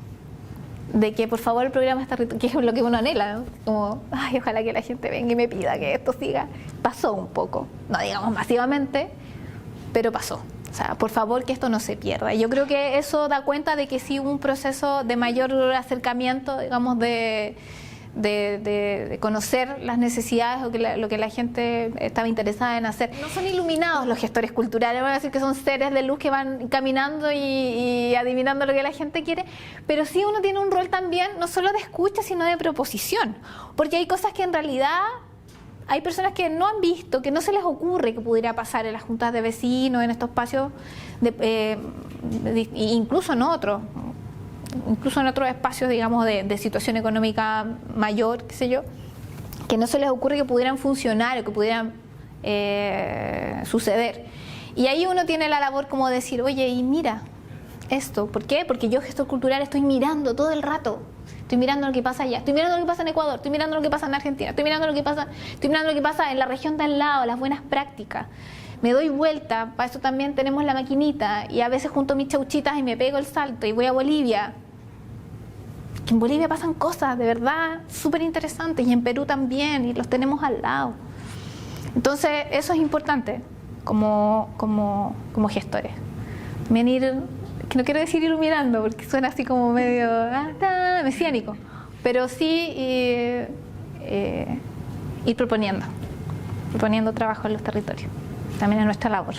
de que por favor el programa está, que es lo que uno anhela, ¿no? Como, ay, ojalá que la gente venga y me pida que esto siga. Pasó un poco, no digamos masivamente, pero pasó. O sea, por favor que esto no se pierda. Y yo creo que eso da cuenta de que sí hubo un proceso de mayor acercamiento, digamos, de conocer las necesidades o lo que la gente estaba interesada en hacer. No son iluminados los gestores culturales, van a decir que son seres de luz que van caminando y adivinando lo que la gente quiere, pero sí uno tiene un rol también, no solo de escucha, sino de proposición, porque hay cosas que en realidad hay personas que no han visto, que no se les ocurre que pudiera pasar en las juntas de vecinos, en estos espacios, incluso en otros espacios, digamos, de situación económica mayor, qué sé yo, que no se les ocurre que pudieran funcionar o que pudieran suceder. Y ahí uno tiene la labor como de decir, oye, y mira esto, ¿por qué? Porque yo, gestor cultural, estoy mirando todo el rato. Estoy mirando lo que pasa allá, estoy mirando lo que pasa en Ecuador, estoy mirando lo que pasa en Argentina, estoy mirando lo que pasa en la región de al lado, las buenas prácticas. Me doy vuelta, para eso también tenemos la maquinita, y a veces junto mis chauchitas y me pego el salto y voy a Bolivia. Que en Bolivia pasan cosas de verdad súper interesantes, y en Perú también, y los tenemos al lado. Entonces eso es importante como gestores. También ir, que no quiero decir iluminando, porque suena así como medio mesiánico, pero sí ir proponiendo trabajo en los territorios. También es nuestra labor,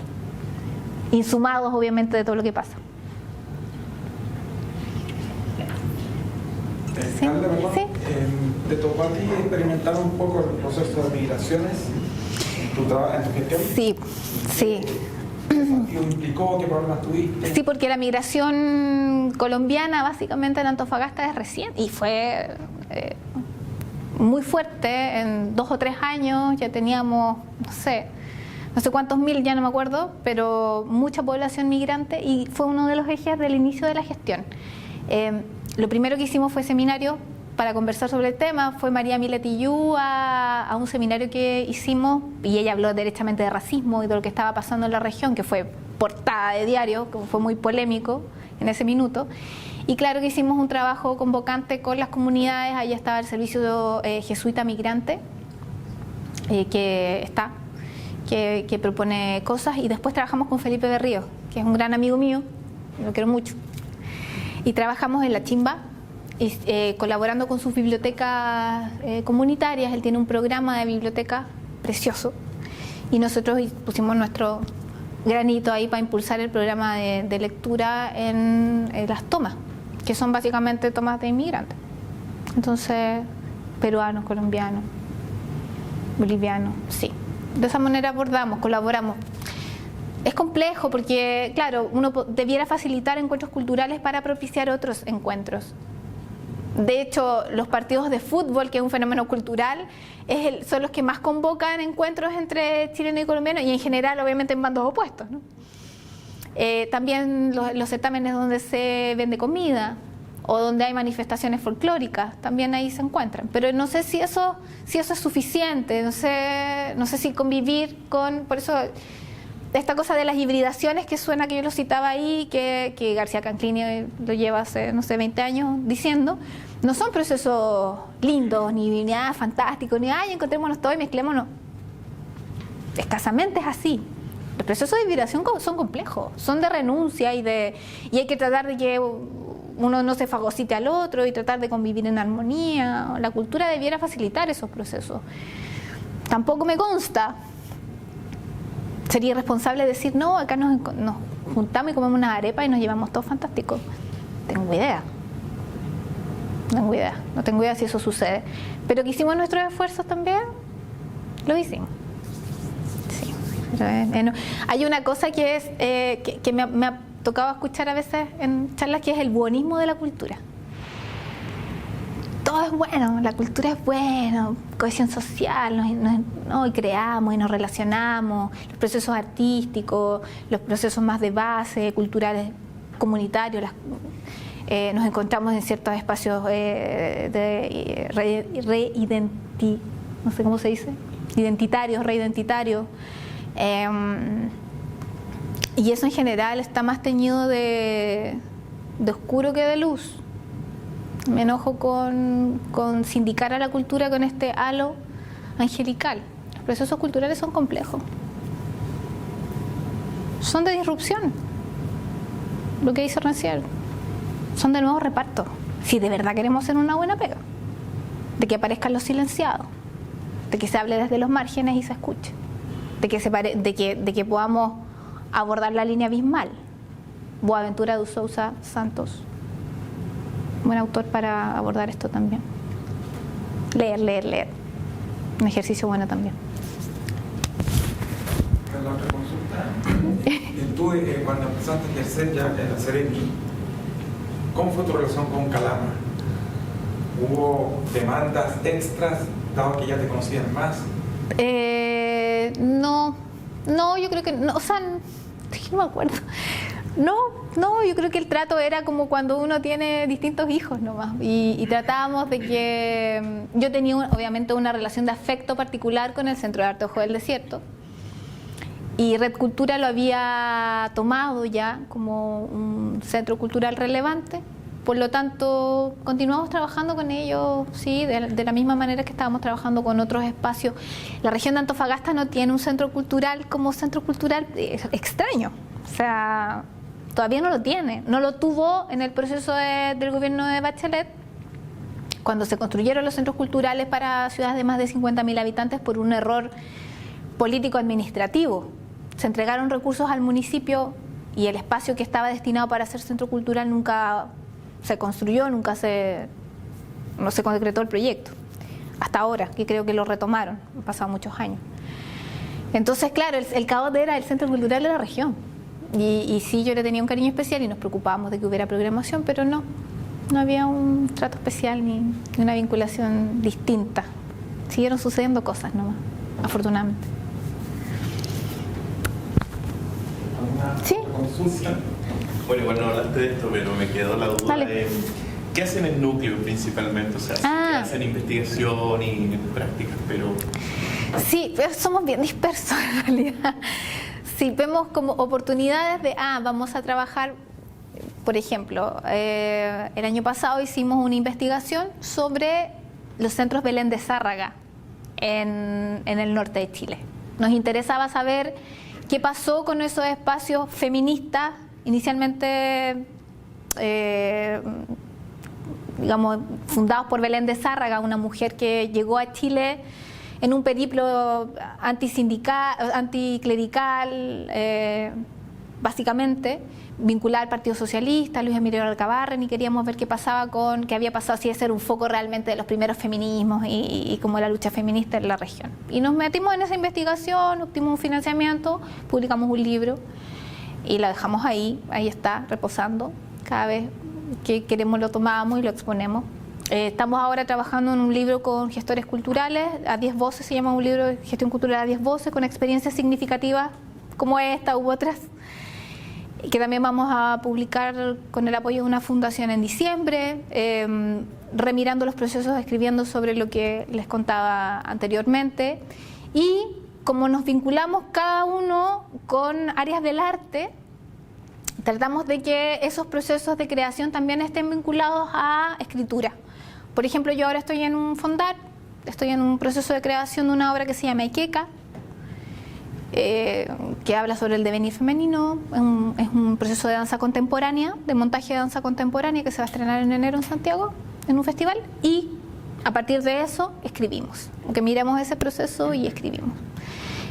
insumados obviamente de todo lo que pasa. ¿Sí? ¿Sí? ¿Te tocó a ti experimentar un poco el proceso de migraciones en tu gestión? Sí, sí. ¿Qué desafío implicó? ¿Qué problemas tuviste? Sí, porque la migración colombiana básicamente en Antofagasta es reciente y fue muy fuerte. En 2 o 3 años ya teníamos, no sé cuántos mil, ya no me acuerdo, pero mucha población migrante, y fue uno de los ejes del inicio de la gestión. Lo primero que hicimos fue seminario para conversar sobre el tema. Fue María Miletillú a un seminario que hicimos, y ella habló derechamente de racismo y de lo que estaba pasando en la región, que fue portada de diario, que fue muy polémico en ese minuto. Y claro que hicimos un trabajo convocante con las comunidades. Allá estaba el servicio jesuita migrante, que propone cosas, y después trabajamos con Felipe Berrío, que es un gran amigo mío, lo quiero mucho, y trabajamos en La Chimba, colaborando con sus bibliotecas comunitarias. Él tiene un programa de biblioteca precioso, y nosotros pusimos nuestro granito ahí para impulsar el programa de lectura en las tomas, que son básicamente tomas de inmigrantes. Entonces, peruanos, colombianos, bolivianos, sí. De esa manera abordamos, colaboramos. Es complejo porque, claro, uno debiera facilitar encuentros culturales para propiciar otros encuentros. De hecho, los partidos de fútbol, que es un fenómeno cultural, son los que más convocan encuentros entre chilenos y colombianos, y en general, obviamente, en bandos opuestos, ¿no? También los certámenes donde se vende comida o donde hay manifestaciones folclóricas, también ahí se encuentran. Pero no sé si eso es suficiente, no sé si convivir con... Por eso, esta cosa de las hibridaciones que suena, que yo lo citaba ahí, que García Canclini lo lleva hace, 20 años diciendo, no son procesos lindos, ni fantásticos, ni encontrémonos todos y mezclémonos. Escasamente es así. Los procesos de hibridación son complejos, son de renuncia y hay que tratar de que uno no se fagocite al otro y tratar de convivir en armonía. La cultura debiera facilitar esos procesos. Tampoco me consta. Sería irresponsable decir, no, acá nos juntamos y comemos una arepa y nos llevamos todo fantástico. Tengo idea. No tengo idea si eso sucede. Pero que hicimos nuestros esfuerzos también, lo hicimos. Sí. Pero, hay una cosa que es que me ha tocado escuchar a veces en charlas, que es el buenismo de la cultura. Todo es bueno, la cultura es buena, cohesión social, y creamos y nos relacionamos, los procesos artísticos, los procesos más de base, culturales, comunitarios, nos encontramos en ciertos espacios no sé cómo se dice, reidentitarios. Y eso en general está más teñido de oscuro que de luz. Me enojo con sindicar a la cultura con este halo angelical. Los procesos culturales son complejos. Son de disrupción. Lo que dice Rancière. Son de nuevo repartos. Si de verdad queremos hacer una buena pega. De que aparezcan los silenciados. De que se hable desde los márgenes y se escuche. De que podamos abordar la línea abismal. Boaventura de Sousa Santos. Buen autor para abordar esto también. Leer. Un ejercicio bueno también. La otra consulta. Tú, cuando empezaste a ejercer ya en la Seremi, ¿cómo fue tu relación con Calama? ¿Hubo demandas extras, dado que ya te conocían más? No, yo creo que no, o sea, no me acuerdo. No, yo creo que el trato era como cuando uno tiene distintos hijos nomás. Y tratábamos de que yo tenía obviamente una relación de afecto particular con el Centro de Arte Ojo del Desierto. Y Red Cultura lo había tomado ya como un centro cultural relevante. Por lo tanto, continuamos trabajando con ellos, sí, de la misma manera que estábamos trabajando con otros espacios. La región de Antofagasta no tiene un centro cultural como centro cultural extraño. O sea, todavía no lo tiene. No lo tuvo en el proceso del gobierno de Bachelet, cuando se construyeron los centros culturales para ciudades de más de 50.000 habitantes por un error político-administrativo. Se entregaron recursos al municipio y el espacio que estaba destinado para hacer centro cultural nunca se construyó, no se concretó el proyecto. Hasta ahora, que creo que lo retomaron, han pasado muchos años. Entonces, claro, el CAOT era el centro cultural de la región. Y sí, yo le tenía un cariño especial y nos preocupábamos de que hubiera programación, pero no había un trato especial ni una vinculación distinta. Siguieron sucediendo cosas nomás, afortunadamente. ¿Sí? Consulta. Bueno, igual no hablaste de esto, pero me quedó la duda de ¿qué hacen en núcleo principalmente? O sea, ¿qué hacen investigación y prácticas? Pero... Sí, pero somos bien dispersos en realidad. Sí, vemos como oportunidades de, vamos a trabajar, por ejemplo, el año pasado hicimos una investigación sobre los centros Belén de Zárraga en el norte de Chile. Nos interesaba saber qué pasó con esos espacios feministas, inicialmente, digamos, fundados por Belén de Zárraga, una mujer que llegó a Chile en un periplo anticlerical, básicamente, vinculada al Partido Socialista, Luis Emilio Alcabarren, y queríamos ver qué había pasado, si ese era un foco realmente de los primeros feminismos y como la lucha feminista en la región. Y nos metimos en esa investigación, obtuvimos un financiamiento, publicamos un libro y la dejamos ahí está, reposando. Cada vez que queremos lo tomamos y lo exponemos. Estamos ahora trabajando en un libro con gestores culturales, a 10 voces, se llama un libro de gestión cultural a 10 voces, con experiencias significativas como esta u otras, que también vamos a publicar con el apoyo de una fundación en diciembre, remirando los procesos, escribiendo sobre lo que les contaba anteriormente. Y como nos vinculamos cada uno con áreas del arte, tratamos de que esos procesos de creación también estén vinculados a escritura. Por ejemplo, yo ahora estoy en un fondar, estoy en un proceso de creación de una obra que se llama Iqueca, que habla sobre el devenir femenino. Es un proceso de danza contemporánea, de montaje de danza contemporánea, que se va a estrenar en enero en Santiago, en un festival, y a partir de eso escribimos, que miremos ese proceso y escribimos.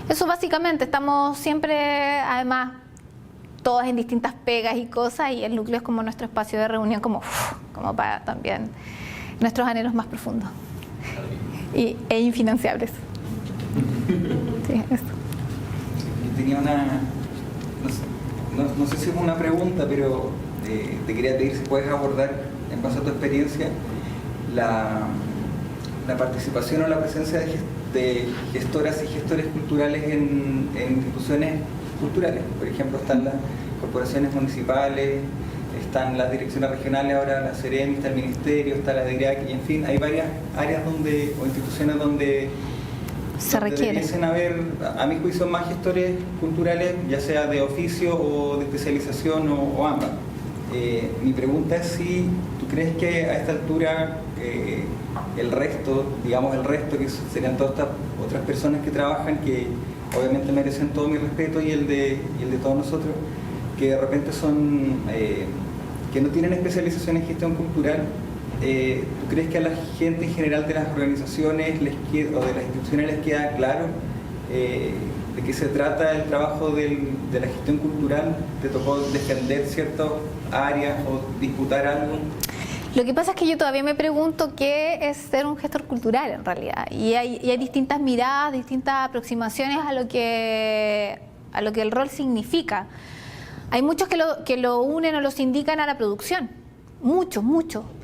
Eso básicamente, estamos siempre, además, todas en distintas pegas y cosas, y el núcleo es como nuestro espacio de reunión, como para también nuestros anhelos más profundos e infinanciables. Sí, eso. Tenía no sé si es una pregunta, pero te quería pedir si puedes abordar, en base a tu experiencia, la participación o la presencia de gestoras y gestores culturales en instituciones culturales. Por ejemplo, están las corporaciones municipales, están las direcciones regionales, ahora la Ceremi, está el Ministerio, está la DIRAC, y en fin, hay varias áreas o instituciones donde se requiere. Debiesen haber, a mi juicio, más gestores culturales, ya sea de oficio o de especialización o ambas. Mi pregunta es si tú crees que a esta altura el resto que serían todas estas otras personas que trabajan, que obviamente merecen todo mi respeto y el de todos nosotros, que de repente son que no tienen especialización en gestión cultural, ¿tú crees que a la gente en general de las organizaciones o de las instituciones les queda claro de qué se trata el trabajo de la gestión cultural? ¿Te tocó defender ciertas áreas o disputar algo? Lo que pasa es que yo todavía me pregunto qué es ser un gestor cultural en realidad, y hay distintas miradas, distintas aproximaciones a lo que el rol significa. Hay muchos que lo unen o los indican a la producción, muchos.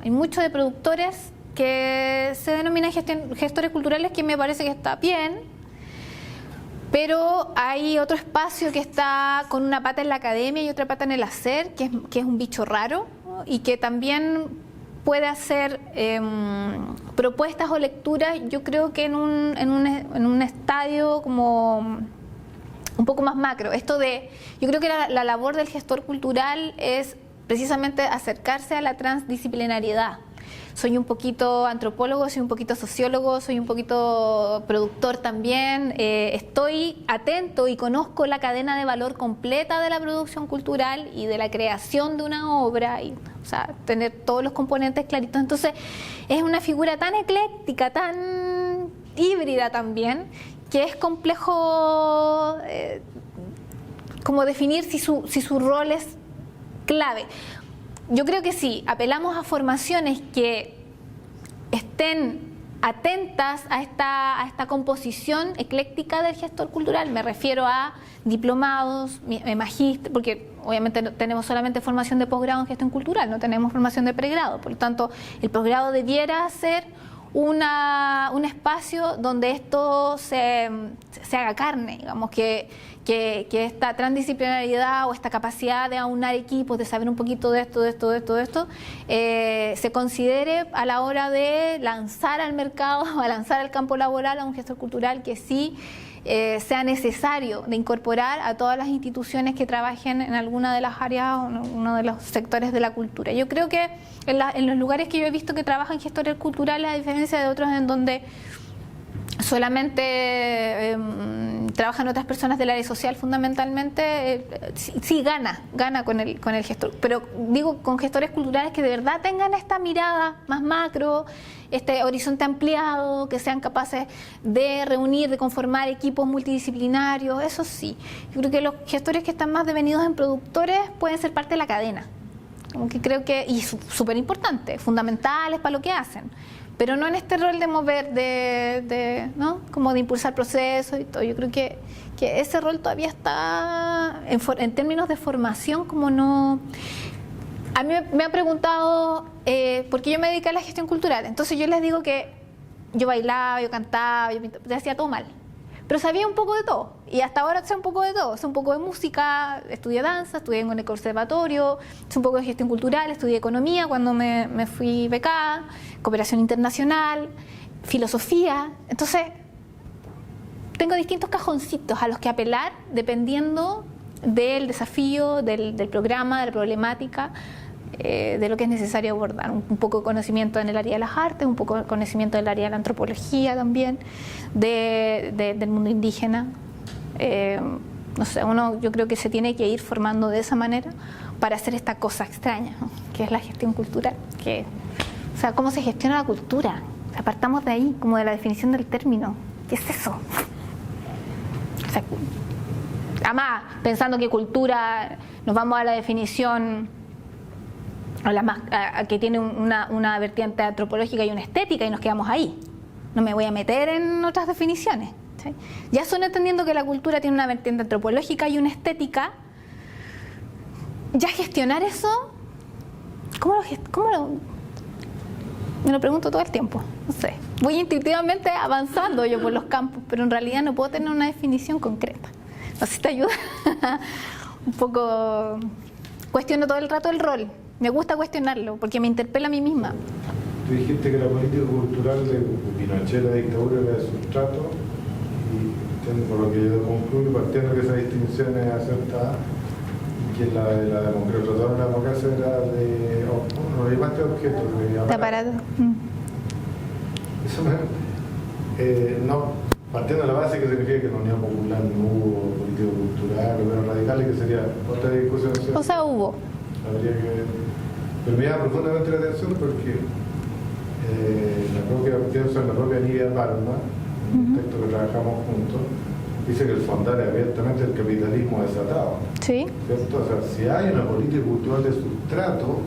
Hay muchos de productores que se denominan gestores culturales, que me parece que está bien, pero hay otro espacio que está con una pata en la academia y otra pata en el hacer, que es un bicho raro, ¿no? Y que también puede hacer propuestas o lecturas, yo creo que en un estadio como un poco más macro. Yo creo que la labor del gestor cultural es precisamente acercarse a la transdisciplinariedad. Soy un poquito antropólogo, soy un poquito sociólogo, soy un poquito productor también. Estoy atento y conozco la cadena de valor completa de la producción cultural y de la creación de una obra, o sea, tener todos los componentes claritos. Entonces, es una figura tan ecléctica, tan híbrida también, que es complejo como definir si su rol es clave. Yo creo que sí, apelamos a formaciones que estén atentas a esta composición ecléctica del gestor cultural. Me refiero a diplomados, magíster, porque obviamente tenemos solamente formación de posgrado en gestión cultural, no tenemos formación de pregrado. Por lo tanto, el posgrado debiera ser un espacio donde esto se haga carne, digamos, que esta transdisciplinariedad o esta capacidad de aunar equipos, de saber un poquito de esto, se considere a la hora de lanzar al mercado, a lanzar al campo laboral a un gestor cultural que sí sea necesario de incorporar a todas las instituciones que trabajen en alguna de las áreas o en uno de los sectores de la cultura. Yo creo que en los lugares que yo he visto que trabajan gestores culturales, a diferencia de otros en donde solamente trabajan otras personas del área social fundamentalmente, sí gana con el gestor, pero digo con gestores culturales que de verdad tengan esta mirada más macro, este horizonte ampliado, que sean capaces de reunir, de conformar equipos multidisciplinarios. Eso sí, yo creo que los gestores que están más devenidos en productores pueden ser parte de la cadena, como que creo que, y súper importante, fundamentales para lo que hacen, pero no en este rol de mover, ¿no? Como de impulsar procesos y todo. Yo creo que ese rol todavía está, en términos de formación, como no... A mí me han preguntado por qué yo me dediqué a la gestión cultural. Entonces yo les digo que yo bailaba, yo cantaba, yo hacía todo mal. Pero sabía un poco de todo. Y hasta ahora sé un poco de todo. Sé un poco de música, estudié danza, estudié en el conservatorio, sé un poco de gestión cultural, estudié economía cuando me fui becada, cooperación internacional, filosofía. Entonces, tengo distintos cajoncitos a los que apelar dependiendo del desafío, del programa, de la problemática, de lo que es necesario abordar. Un poco de conocimiento en el área de las artes, un poco de conocimiento del área de la antropología también, del mundo indígena. No sé, yo creo que se tiene que ir formando de esa manera para hacer esta cosa extraña, ¿no? Que es la gestión cultural. O sea, ¿cómo se gestiona la cultura? Apartamos de ahí, como de la definición del término. ¿Qué es eso? O sea, Además, pensando que cultura, nos vamos a la definición que tiene una vertiente antropológica y una estética y nos quedamos ahí. No me voy a meter en otras definiciones. ¿Sí? Ya son entendiendo que la cultura tiene una vertiente antropológica y una estética, ya gestionar eso, me lo pregunto todo el tiempo. No sé. Voy intuitivamente avanzando yo por los campos, pero en realidad no puedo tener una definición concreta. No sé si te ayuda. Un poco cuestiono todo el rato el rol. Me gusta cuestionarlo porque me interpela a mí misma. Tú dijiste que la política cultural de Pinochet, la dictadura, era de sustrato, y por lo que yo concluyo, partiendo de que esa distinción es aceptada, que la de la democracia, la democracia era de, no hay más de objetos, de aparato. Eso no, partiendo de la base que significa que en la Unión Popular no hubo política cultural, pero radicales, que sería otra discusión. O sea, hubo. Habría que... Pero me llama profundamente la atención porque pienso en la propia Nidia Palma, un texto que trabajamos juntos, dice que el fondar es abiertamente el capitalismo desatado. Sí. ¿Cierto? O sea, si hay una política cultural de sustrato,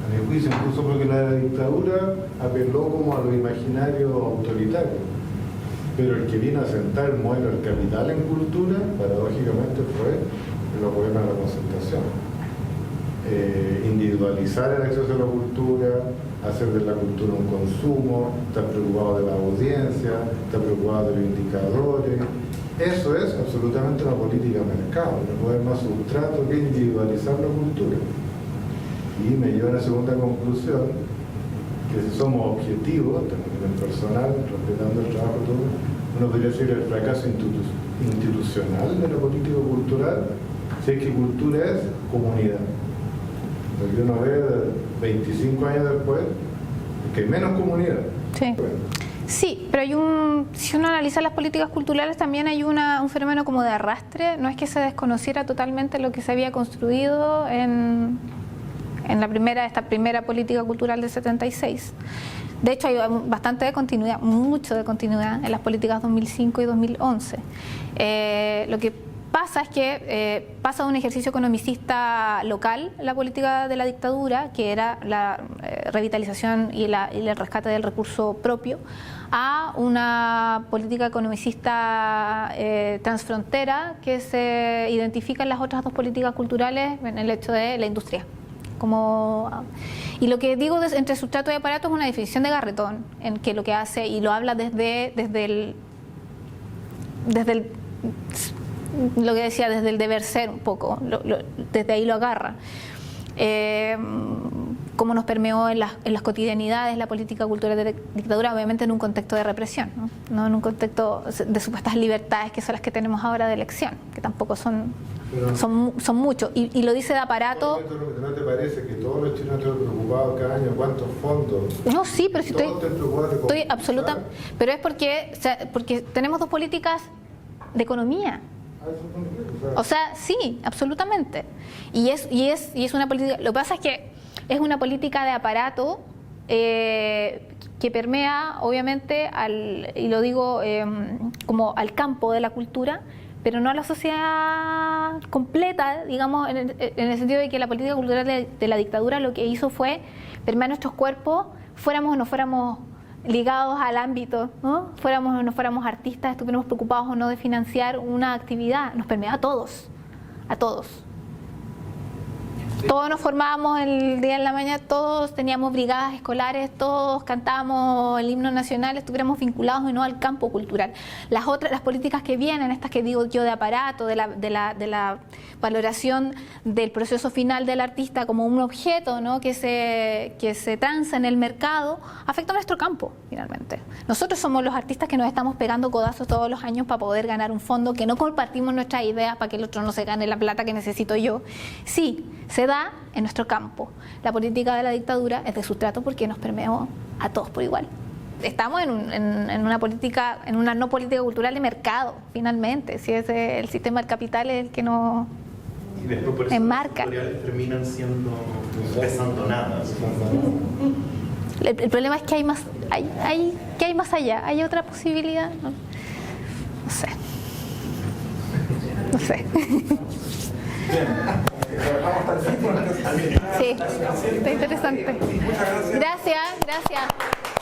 a mi juicio, incluso porque la dictadura apeló como a lo imaginario autoritario. Pero el que vino a sentar el modelo del capital en cultura, paradójicamente, fue el gobierno de la concertación. Individualizar el acceso a la cultura, hacer de la cultura un consumo, estar preocupado de la audiencia, estar preocupado de los indicadores. Eso es absolutamente una política de mercado, no poder más sustrato que individualizar la cultura. Y me lleva a la segunda conclusión, que si somos objetivos, en el personal, respetando el trabajo de todos, uno podría decir el fracaso institucional de la política cultural, si es que cultura es comunidad. Porque uno ve 25 años después que hay menos comunidad. Sí. Bueno. Sí, pero si uno analiza las políticas culturales también hay un fenómeno como de arrastre. No es que se desconociera totalmente lo que se había construido en esta primera política cultural del 76. De hecho, hay bastante de continuidad, mucho de continuidad en las políticas 2005 y 2011. Lo que pasa es que pasa de un ejercicio economicista local, la política de la dictadura, que era la revitalización y el rescate del recurso propio, a una política economicista transfrontera que se identifica en las otras dos políticas culturales en el hecho de la industria. Y lo que digo entre sustrato y aparato es una definición de Garretón, en que lo que hace, y lo habla desde lo que decía, desde el deber ser un poco, desde ahí lo agarra. Cómo nos permeó en las cotidianidades la política cultural de la dictadura, obviamente en un contexto de represión, no en un contexto de supuestas libertades que son las que tenemos ahora de elección, que tampoco son muchos. Y lo dice de aparato. ¿No te parece que todos los chinos están preocupados cada año cuántos fondos? No, sí, pero si estoy absoluta. Pero es porque tenemos dos políticas de economía. O sea, sí, absolutamente. Y es una política. Lo que pasa es que es una política de aparato que permea, obviamente, y lo digo como al campo de la cultura, pero no a la sociedad completa, digamos, en el sentido de que la política cultural de la dictadura lo que hizo fue permear nuestros cuerpos, fuéramos o no fuéramos ligados al ámbito, ¿no? Fuéramos o no fuéramos artistas, estuviéramos preocupados o no de financiar una actividad, nos permea a todos, a todos. Todos nos formábamos el día en la mañana, todos teníamos brigadas escolares, todos cantábamos el himno nacional, estuviéramos vinculados o no al campo cultural. Las políticas que vienen, estas que digo yo de aparato, de la valoración del proceso final del artista como un objeto, ¿no? que se transa en el mercado, afecta a nuestro campo, finalmente. Nosotros somos los artistas que nos estamos pegando codazos todos los años para poder ganar un fondo, que no compartimos nuestras ideas para que el otro no se gane la plata que necesito yo. Sí, se da en nuestro campo. La política de la dictadura es de sustrato porque nos permeó a todos por igual. Estamos en una política, en una no política cultural de mercado, finalmente. Si es el sistema del capital es el que nos enmarca. Las editoriales terminan siendo desantonadas. El problema es que hay más, que hay más allá. ¿Hay otra posibilidad? No sé. No sé. Bien, trabajamos hasta el fin. Sí, está interesante. Muchas gracias. Gracias.